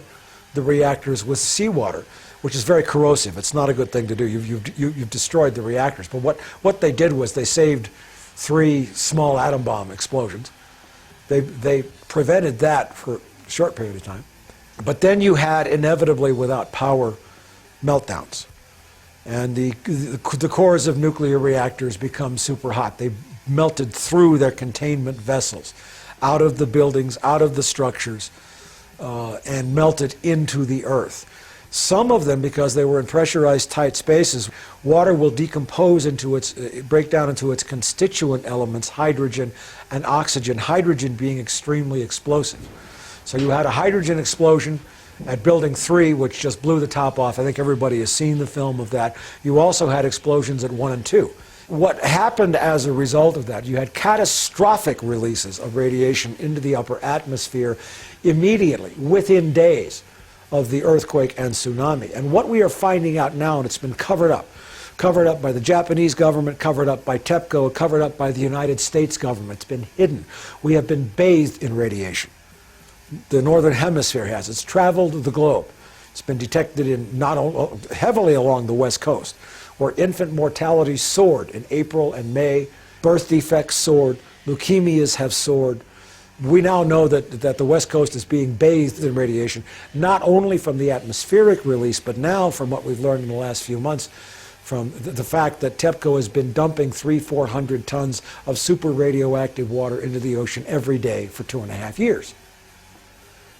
the reactors with seawater, which is very corrosive. It's not a good thing to do. You've destroyed the reactors. But what they did was they saved 3 small atom bomb explosions. They prevented that for a short period of time. But then you had, inevitably, without power, meltdowns. And the cores of nuclear reactors become super hot. They melted through their containment vessels, out of the buildings, out of the structures, and melted into the earth. Some of them, because they were in pressurized tight spaces, water will decompose break down into its constituent elements, hydrogen and oxygen, hydrogen being extremely explosive. So you had a hydrogen explosion at Building 3, which just blew the top off. I think everybody has seen the film of that. You also had explosions at 1 and 2. What happened as a result of that, you had catastrophic releases of radiation into the upper atmosphere immediately, within days of the earthquake and tsunami. And what we are finding out now, and it's been covered up by the Japanese government, covered up by TEPCO, covered up by the United States government. It's been hidden. We have been bathed in radiation. The Northern Hemisphere has. It's traveled the globe. It's been detected heavily along the West Coast, where infant mortality soared in April and May, birth defects soared, leukemias have soared. We now know that the West Coast is being bathed in radiation, not only from the atmospheric release, but now from what we've learned in the last few months, from the fact that TEPCO has been dumping 300-400 tons of super radioactive water into the ocean every day for 2.5 years.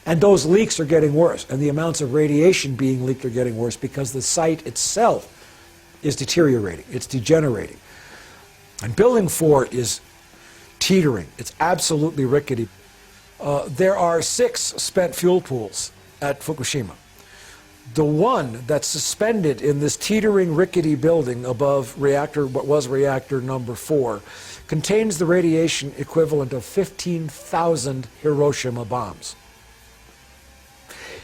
And those leaks are getting worse, and the amounts of radiation being leaked are getting worse because the site itself is deteriorating, it's degenerating. And Building 4 is teetering. It's absolutely rickety. There are 6 spent fuel pools at Fukushima. The one that's suspended in this teetering, rickety building above what was reactor number 4 contains the radiation equivalent of 15,000 Hiroshima bombs.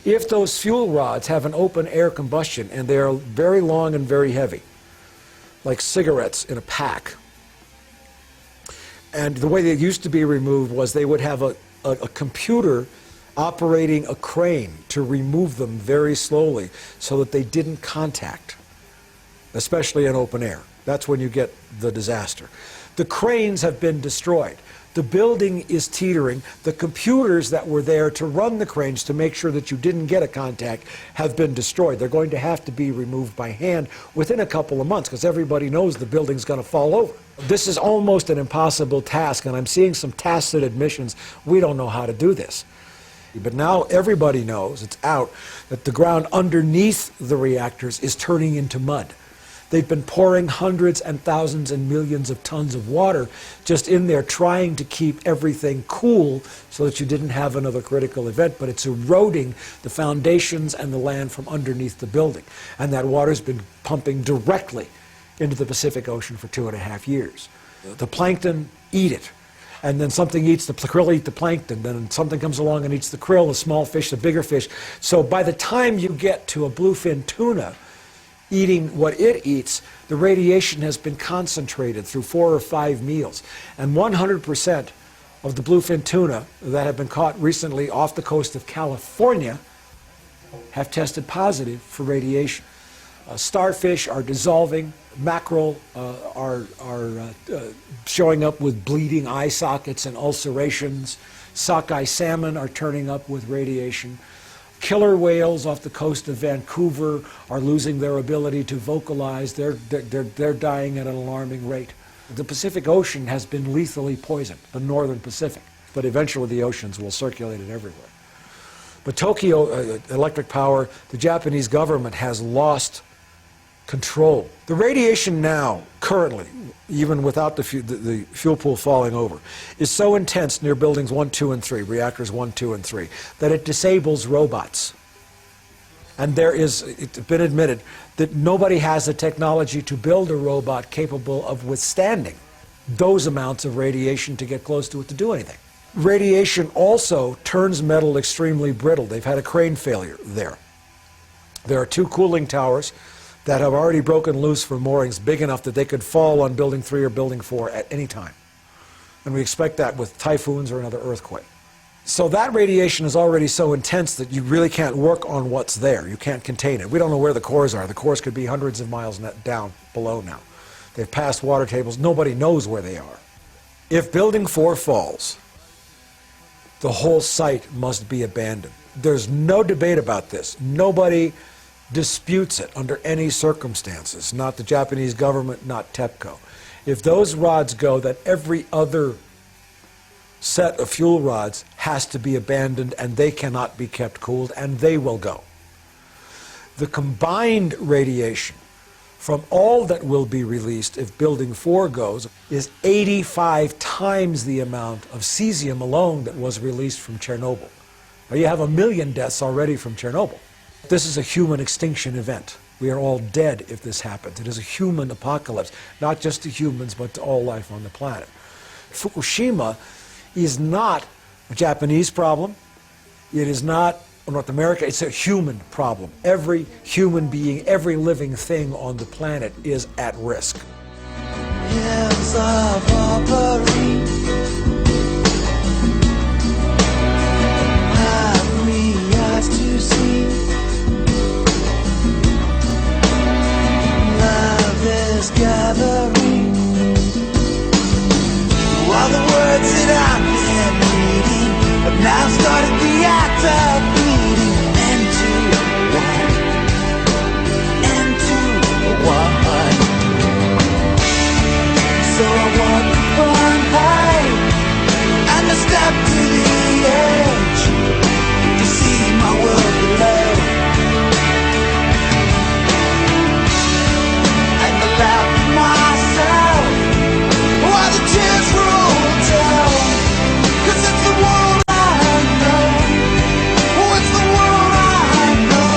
If those fuel rods have an open air combustion, and they are very long and very heavy, like cigarettes in a pack, and the way they used to be removed was they would have a computer operating a crane to remove them very slowly so that they didn't contact, especially in open air. That's when you get the disaster. The cranes have been destroyed. The building is teetering. The computers that were there to run the cranes to make sure that you didn't get a contact have been destroyed. They're going to have to be removed by hand within a couple of months because everybody knows the building's going to fall over. This is almost an impossible task, and I'm seeing some tacit admissions. We don't know how to do this. But now everybody knows, it's out, that the ground underneath the reactors is turning into mud. They've been pouring hundreds and thousands and millions of tons of water just in there trying to keep everything cool so that you didn't have another critical event, but it's eroding the foundations and the land from underneath the building. And that water's been pumping directly into the Pacific Ocean for 2.5 years. The plankton eat it. And then something eats the krill, eat the plankton. Then something comes along and eats the krill, the small fish, the bigger fish. So by the time you get to a bluefin tuna eating what it eats, the radiation has been concentrated through 4 or 5 meals. And 100% of the bluefin tuna that have been caught recently off the coast of California have tested positive for radiation. Starfish are dissolving. Mackerel are showing up with bleeding eye sockets and ulcerations. Sockeye salmon are turning up with radiation. Killer whales off the coast of Vancouver are losing their ability to vocalize. They're dying at an alarming rate. The Pacific Ocean has been lethally poisoned, the northern Pacific, but eventually the oceans will circulate it everywhere. But Tokyo Electric Power, the Japanese government has lost control. The radiation now, currently, even without the fuel pool falling over, is so intense near buildings 1, 2, and 3, reactors 1, 2, and 3, that it disables robots. And it's been admitted that nobody has the technology to build a robot capable of withstanding those amounts of radiation to get close to it to do anything. Radiation also turns metal extremely brittle. They've had a crane failure there. There are 2 cooling towers that have already broken loose from moorings big enough that they could fall on Building 3 or Building 4 at any time. And we expect that with typhoons or another earthquake. So that radiation is already so intense that you really can't work on what's there. You can't contain it. We don't know where the cores are. The cores could be hundreds of miles down below now. They've passed water tables. Nobody knows where they are. If Building 4 falls, the whole site must be abandoned. There's no debate about this. Nobody disputes it under any circumstances. Not the Japanese government, not TEPCO. If those rods go, then every other set of fuel rods has to be abandoned, and they cannot be kept cooled, and they will go. The combined radiation from all that will be released if Building 4 goes is 85 times the amount of cesium alone that was released from Chernobyl. Now, you have 1 million deaths already from Chernobyl. This is a human extinction event. We are all dead if this happens. It is a human apocalypse, not just to humans, but to all life on the planet. Fukushima is not a Japanese problem. It is not North America. It's a human problem. Every human being, every living thing on the planet is at risk. Hands of robbery. Have we eyes to see? Love is gathering. All the words that I've been reading have now started the act of bleeding into one. So I walk on high and I step to the edge to see my world below. And I laugh at myself while the tears roll down, 'cause it's the world I know. Oh, it's the world I know.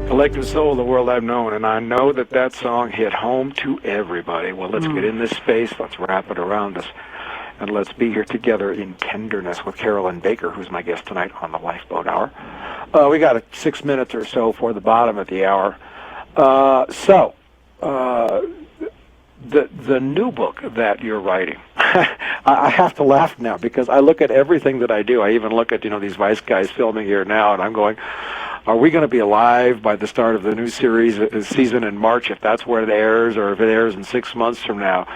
Collective Soul, the world I've known, and I know that that song hit home to everybody. Well, let's get in this space, let's wrap it around us, and let's be here together in tenderness with Carolyn Baker, who's my guest tonight on the Lifeboat Hour. We got 6 minutes or so for the bottom of the hour. The new book that you're writing, I have to laugh now because I look at everything that I do. I even look at these Vice guys filming here now, and I'm going, are we going to be alive by the start of the new season in March, if that's where it airs, or if it airs in 6 months from now?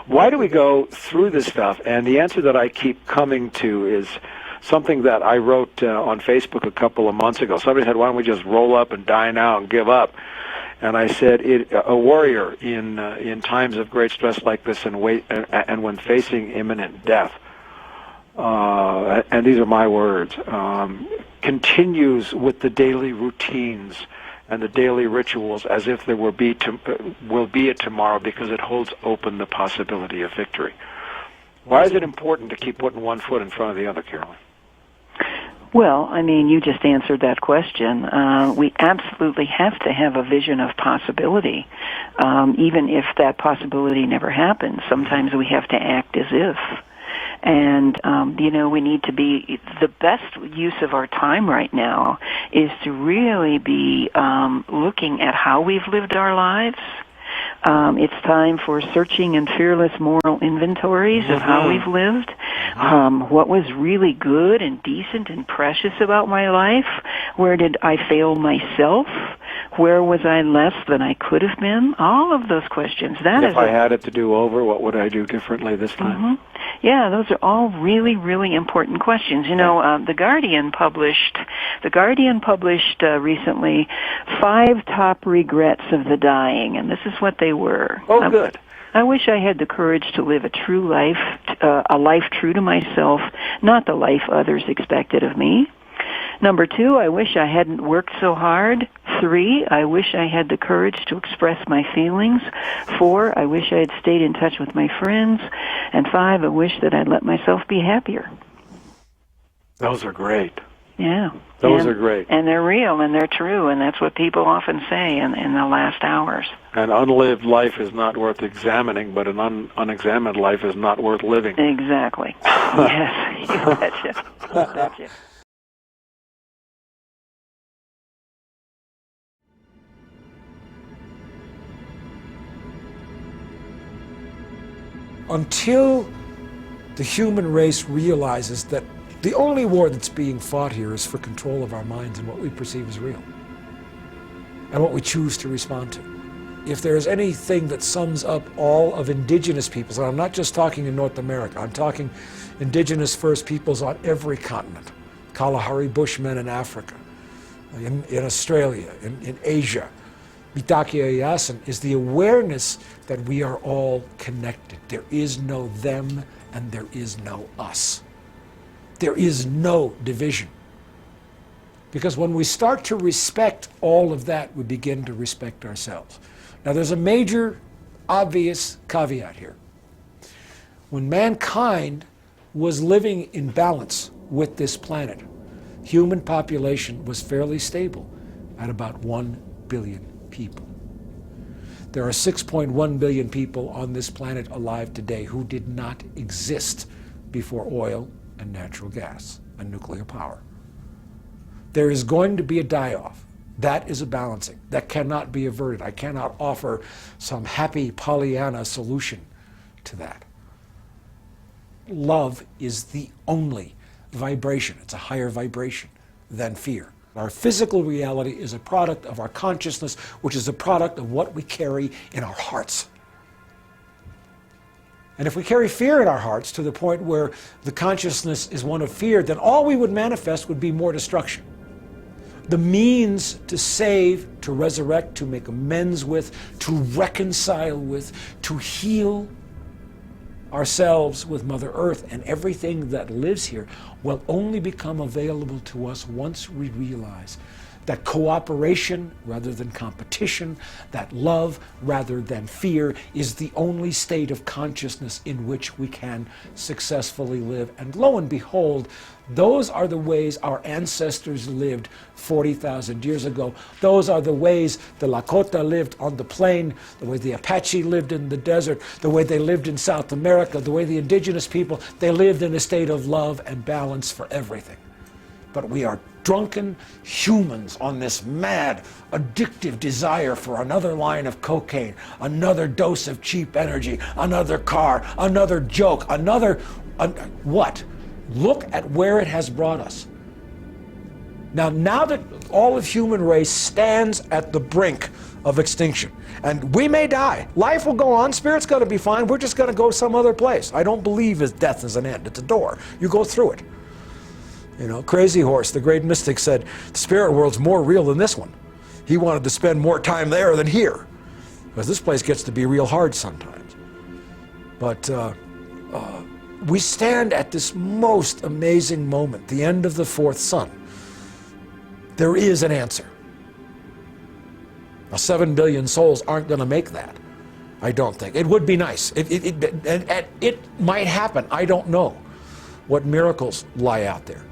Why do we go through this stuff? And the answer that I keep coming to is something that I wrote on Facebook a couple of months ago. Somebody said, why don't we just roll up and die now and give up? And I said, a warrior in times of great stress like this and when facing imminent death, and these are my words, continues with the daily routines and the daily rituals as if there will be a tomorrow, because it holds open the possibility of victory. Why is it important to keep putting one foot in front of the other, Carolyn? Well, I mean, you just answered that question. We absolutely have to have a vision of possibility, even if that possibility never happens. Sometimes we have to act as if. And, we need to be, the best use of our time right now is to really be looking at how we've lived our lives. It's time for searching and fearless moral inventories of how we've lived. What was really good and decent and precious about my life? Where did I fail myself? Where was I less than I could have been? All of those questions. If I had it to do over, what would I do differently this time? Yeah, those are all really, really important questions. You know, The Guardian published recently 5 top regrets of the dying, and this is what they were. Oh, good. I wish I had the courage to live a true life, a life true to myself, not the life others expected of me. Number 2, I wish I hadn't worked so hard. 3, I wish I had the courage to express my feelings. 4, I wish I had stayed in touch with my friends. And 5, I wish that I'd let myself be happier. Those are great. Yeah. Those are great. And they're real and they're true, and that's what people often say in the last hours. An unlived life is not worth examining, but an unexamined life is not worth living. Exactly. Yes, you betcha. You betcha. Until the human race realizes that the only war that's being fought here is for control of our minds and what we perceive as real, and what we choose to respond to. If there's anything that sums up all of indigenous peoples, and I'm not just talking in North America, I'm talking indigenous first peoples on every continent, Kalahari Bushmen in Africa, in Australia, in Asia, Mitakia Yasin, is the awareness that we are all connected. There is no them and there is no us. There is no division. Because when we start to respect all of that, we begin to respect ourselves. Now there's a major, obvious caveat here. When mankind was living in balance with this planet, human population was fairly stable at about 1 billion people. There are 6.1 billion people on this planet alive today who did not exist before oil and natural gas and nuclear power. There is going to be a die-off. That is a balancing. That cannot be averted. I cannot offer some happy Pollyanna solution to that. Love is the only vibration. It's a higher vibration than fear. Our physical reality is a product of our consciousness, which is a product of what we carry in our hearts. And if we carry fear in our hearts to the point where the consciousness is one of fear, then all we would manifest would be more destruction. The means to save, to resurrect, to make amends with, to reconcile with, to heal ourselves with Mother Earth and everything that lives here will only become available to us once we realize that cooperation rather than competition, that love rather than fear is the only state of consciousness in which we can successfully live. And lo and behold, those are the ways our ancestors lived 40,000 years ago. Those are the ways the Lakota lived on the plain, the way the Apache lived in the desert, the way they lived in South America, the way the indigenous people, they lived in a state of love and balance for everything. But we are drunken humans on this mad, addictive desire for another line of cocaine, another dose of cheap energy, another car, another joke, what? Look at where it has brought us. Now that all of human race stands at the brink of extinction, and we may die, life will go on, spirit's going to be fine, we're just going to go some other place. I don't believe death is an end, it's a door. You go through it. You know, Crazy Horse, the great mystic, said the spirit world's more real than this one. He wanted to spend more time there than here, because this place gets to be real hard sometimes. But we stand at this most amazing moment, the end of the fourth sun. There is an answer. Now, 7 billion souls aren't going to make that, I don't think. It would be nice. It might happen. I don't know what miracles lie out there.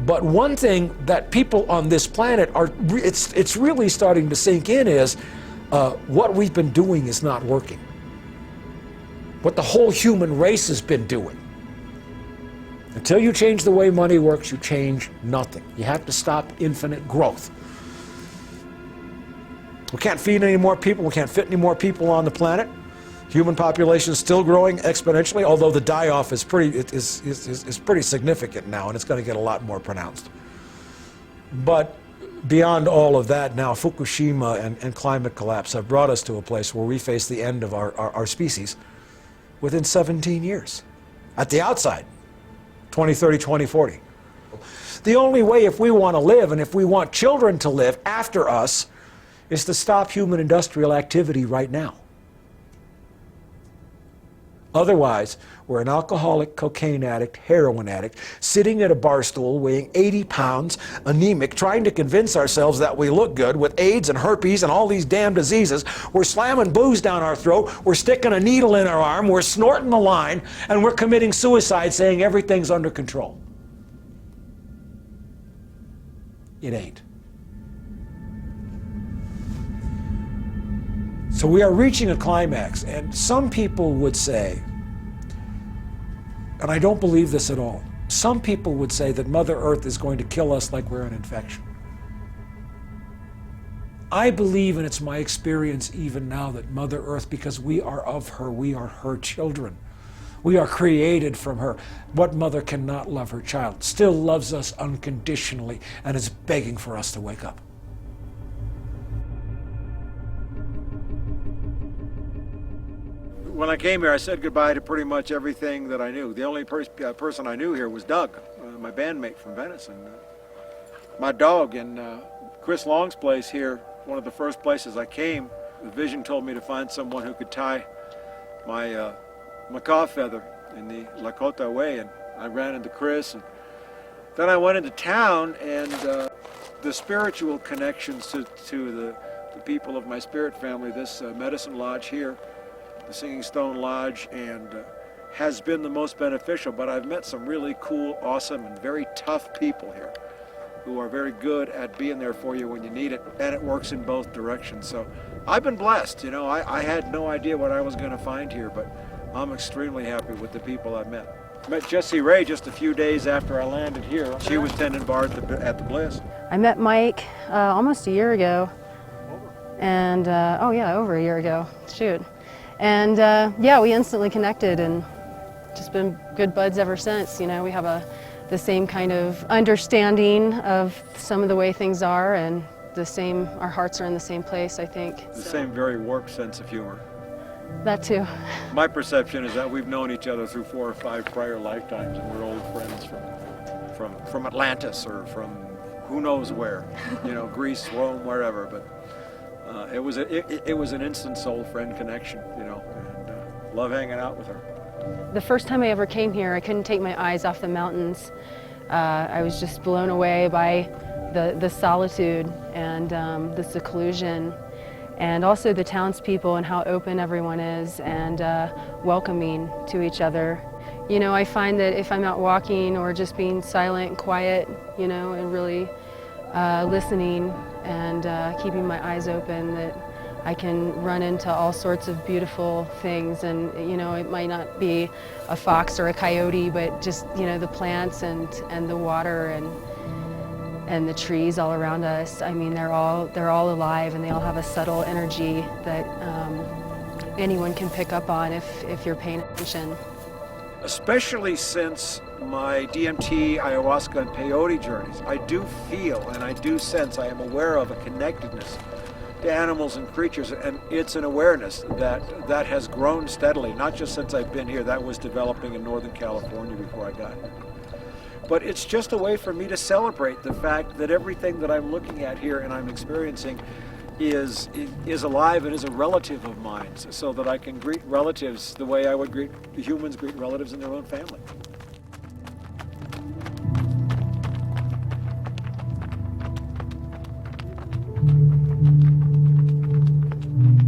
But one thing that people on this planet it's really starting to sink in is what we've been doing is not working. What the whole human race has been doing. Until you change the way money works, you change nothing. You have to stop infinite growth. We can't feed any more people, we can't fit any more people on the planet. Human population is still growing exponentially, although the die-off is pretty significant now, and it's going to get a lot more pronounced. But beyond all of that, now Fukushima and climate collapse have brought us to a place where we face the end of our species. within 17 years. At the outside, 2030, 2040. The only way, if we want to live and if we want children to live after us, is to stop human industrial activity right now. Otherwise, we're an alcoholic, cocaine addict, heroin addict, sitting at a bar stool weighing 80 pounds, anemic, trying to convince ourselves that we look good with AIDS and herpes and all these damn diseases. We're slamming booze down our throat, we're sticking a needle in our arm, we're snorting the line, and we're committing suicide saying everything's under control. It ain't. So we are reaching a climax, and some people would say, and I don't believe this at all, some people would say that Mother Earth is going to kill us like we're an infection. I believe, and it's my experience even now, that Mother Earth, because we are of her, we are her children. We are created from her. What mother cannot love her child? Still loves us unconditionally and is begging for us to wake up. When I came here, I said goodbye to pretty much everything that I knew. The only person I knew here was Doug, my bandmate from Venice, and my dog. And Chris Long's place here, one of the first places I came, the vision told me to find someone who could tie my macaw feather in the Lakota way, and I ran into Chris. And then I went into town, and the spiritual connections to the people of my spirit family, this medicine lodge here, the Singing Stone Lodge, and has been the most beneficial. But I've met some really cool, awesome, and very tough people here who are very good at being there for you when you need it, and it works in both directions. So I've been blessed. You know, I had no idea what I was going to find here, but I'm extremely happy with the people I've met. I met Jessie Ray just a few days after I landed here. She was tending bar at the Bliss. I met Mike almost a year ago. And, oh yeah, over a year ago, shoot. And yeah, we instantly connected and just been good buds ever since. You know, we have the same kind of understanding of some of the way things are, and our hearts are in the same place, I think. The same very warped sense of humor. That too. My perception is that we've known each other through 4 or 5 prior lifetimes, and we're old friends from Atlantis or from who knows where, you know, Greece, Rome, wherever. But it was an instant soul friend connection, you know, and love hanging out with her. The first time I ever came here, I couldn't take my eyes off the mountains. I was just blown away by the solitude and the seclusion, and also the townspeople and how open everyone is and welcoming to each other. You know, I find that if I'm out walking or just being silent and quiet, you know, and really listening and keeping my eyes open, that I can run into all sorts of beautiful things. And, you know, it might not be a fox or a coyote, but just, you know, the plants and the water and the trees all around us. I mean, they're all alive, and they all have a subtle energy that anyone can pick up on if you're paying attention. Especially since my DMT, ayahuasca, and peyote journeys, I do feel and I do sense, I am aware of a connectedness to animals and creatures, and it's an awareness that has grown steadily, not just since I've been here. That was developing in Northern California before I got here. But it's just a way for me to celebrate the fact that everything that I'm looking at here and I'm experiencing is alive and is a relative of mine, so that I can greet relatives the way I would greet humans greet relatives in their own family.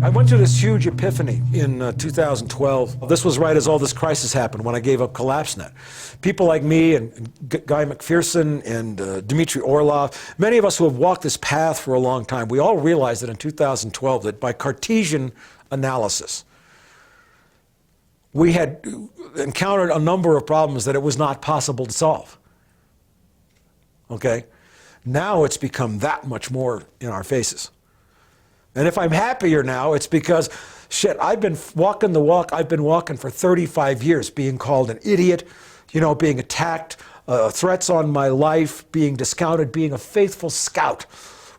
I went through this huge epiphany in 2012. This was right as all this crisis happened, when I gave up CollapseNet. People like me and Guy McPherson and Dmitry Orlov, many of us who have walked this path for a long time, we all realized that in 2012 that by Cartesian analysis, we had encountered a number of problems that it was not possible to solve. Okay? Now it's become that much more in our faces. And if I'm happier now, it's because, shit, I've been walking the walk. I've been walking for 35 years, being called an idiot, you know, being attacked, threats on my life, being discounted, being a faithful scout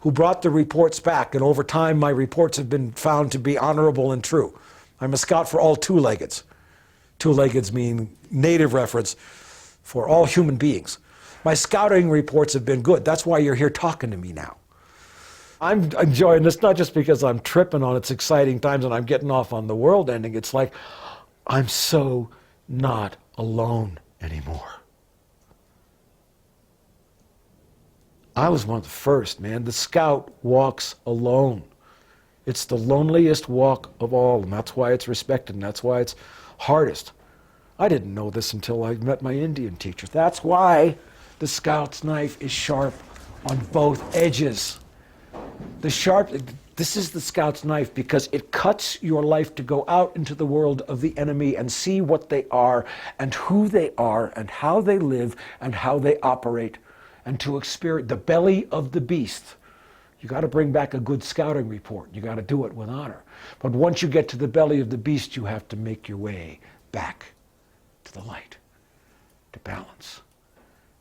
who brought the reports back. And over time, my reports have been found to be honorable and true. I'm a scout for all two-leggeds. Two-leggeds mean native reference for all human beings. My scouting reports have been good. That's why you're here talking to me now. I'm enjoying this not just because I'm tripping on its exciting times and I'm getting off on the world ending. It's like I'm so not alone anymore. I was one of the first, man. The scout walks alone. It's the loneliest walk of all, and that's why it's respected, and that's why it's hardest. I didn't know this until I met my Indian teacher. That's why the scout's knife is sharp on both edges. This is the scout's knife because it cuts your life to go out into the world of the enemy and see what they are and who they are and how they live and how they operate, and to experience the belly of the beast. You got to bring back a good scouting report. You got to do it with honor. But once you get to the belly of the beast, you have to make your way back to the light, to balance.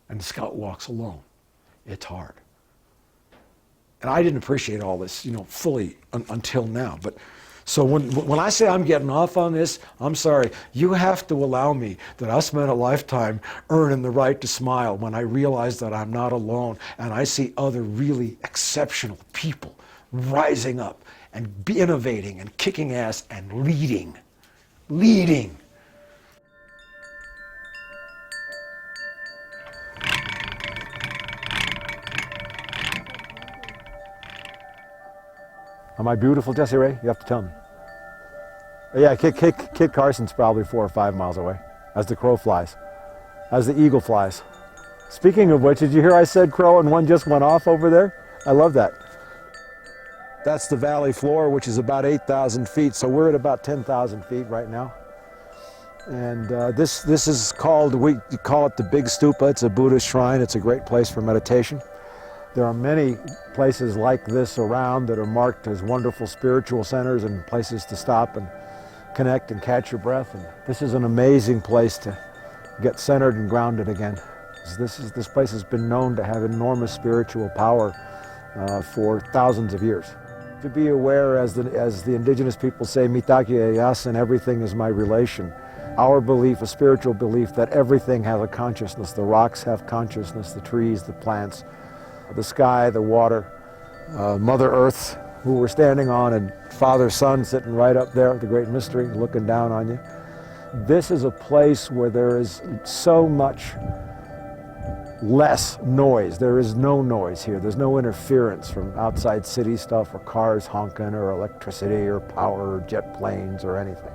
And the scout walks alone. It's hard. And I didn't appreciate all this, fully until now. But so when I say I'm getting off on this, I'm sorry. You have to allow me that I spent a lifetime earning the right to smile when I realize that I'm not alone and I see other really exceptional people rising up and innovating and kicking ass and leading. Leading. Am I beautiful, Jesse Ray? You have to tell me. Yeah, Kit Carson's probably 4 or 5 miles away, as the crow flies, as the eagle flies. Speaking of which, did you hear I said crow and one just went off over there? I love that. That's the valley floor, which is about 8,000 feet, so we're at about 10,000 feet right now. And this is called, we call it the Big Stupa. It's a Buddhist shrine. It's a great place for meditation. There are many places like this around that are marked as wonderful spiritual centers and places to stop and connect and catch your breath. And this is an amazing place to get centered and grounded again. This place has been known to have enormous spiritual power for thousands of years. To be aware, as the indigenous people say, mitaki eyas, and everything is my relation. Our belief, a spiritual belief, that everything has a consciousness. The rocks have consciousness, the trees, the plants, the sky, the water, Mother Earth, who we're standing on, and Father Sun sitting right up there, the great mystery, looking down on you. This is a place where there is so much less noise. There is no noise here. There's no interference from outside city stuff or cars honking or electricity or power or jet planes or anything.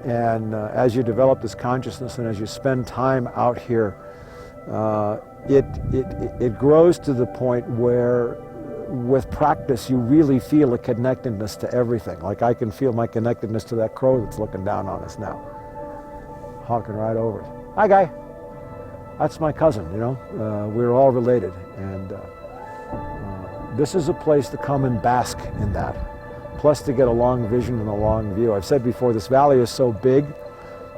And as you develop this consciousness and as you spend time out here, it grows to the point where with practice you really feel a connectedness to everything. Like I can feel my connectedness to that crow that's looking down on us now, honking right over us. Hi, guy. That's my cousin, we're all related. And this is a place to come and bask in that. Plus to get a long vision and a long view. I've said before, this valley is so big.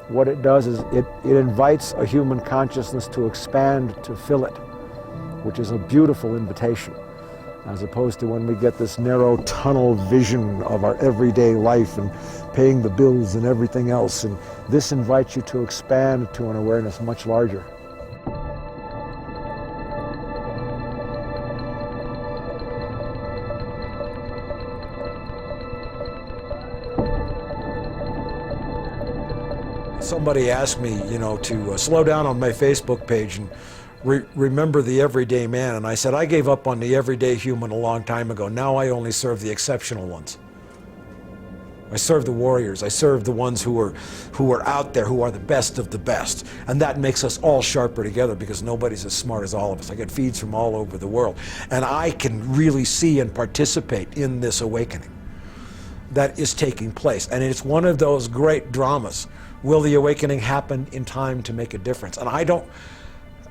What it does is it invites a human consciousness to expand, to fill it, which is a beautiful invitation, as opposed to when we get this narrow tunnel vision of our everyday life and paying the bills and everything else. And this invites you to expand to an awareness much larger. Somebody asked me, to slow down on my Facebook page and remember the everyday man. And I said, I gave up on the everyday human a long time ago. Now I only serve the exceptional ones. I serve the warriors. I serve the ones who are out there, who are the best of the best. And that makes us all sharper together because nobody's as smart as all of us. I get feeds from all over the world. And I can really see and participate in this awakening that is taking place. And it's one of those great dramas. Will the awakening happen in time to make a difference? And I don't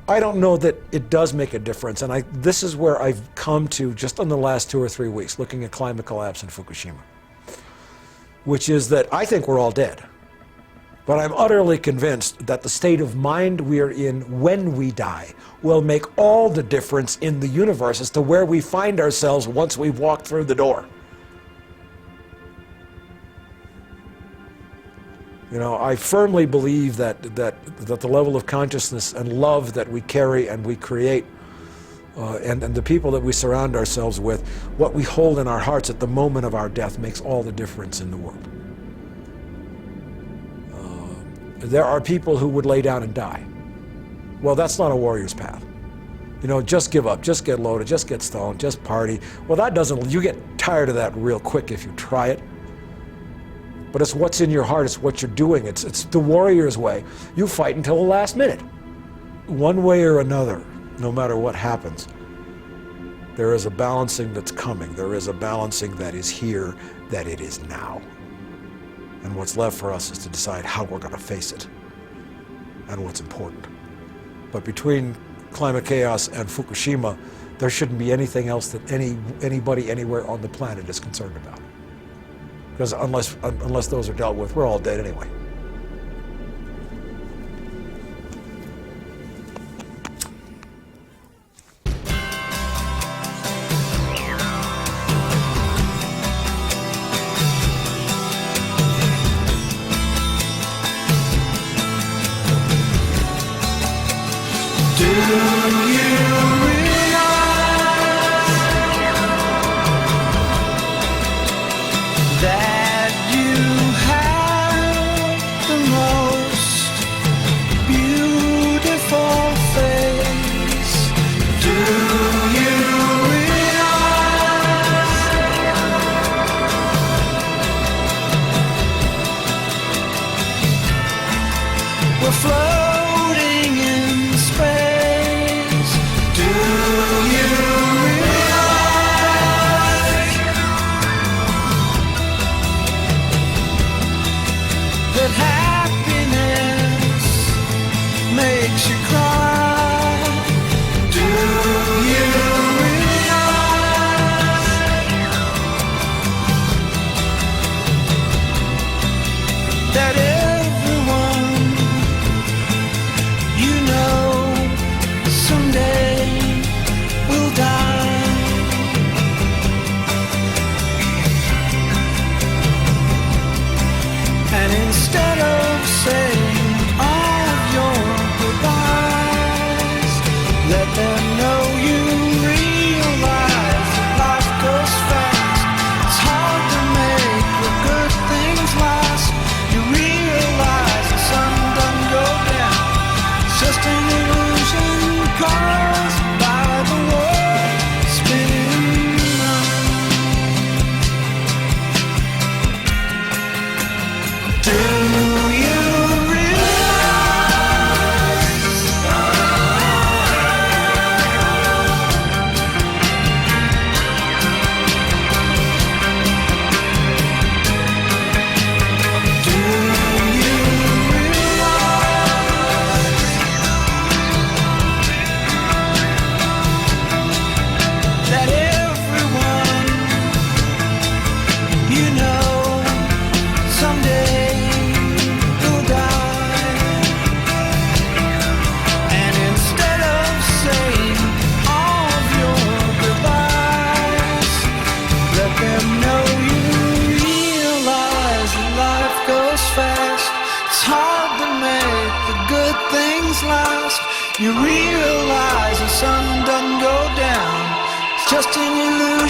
know that it does make a difference. And this is where I've come to just in the last 2 or 3 weeks, looking at climate collapse in Fukushima, which is that I think we're all dead. But I'm utterly convinced that the state of mind we're in when we die will make all the difference in the universe as to where we find ourselves once we've walked through the door. You know, I firmly believe that the level of consciousness and love that we carry and we create, and the people that we surround ourselves with, what we hold in our hearts at the moment of our death makes all the difference in the world. There are people who would lay down and die. Well, that's not a warrior's path. You know, just give up, just get loaded, just get stoned, just party. Well, that doesn't, you get tired of that real quick if you try it. But it's what's in your heart, it's what you're doing. It's the warrior's way. You fight until the last minute. One way or another, no matter what happens, there is a balancing that's coming. There is a balancing that is here, that it is now. And what's left for us is to decide how we're going to face it and what's important. But between climate chaos and Fukushima, there shouldn't be anything else that anybody anywhere on the planet is concerned about. Because unless those are dealt with, we're all dead anyway. You realize the sun doesn't go down, it's just an illusion.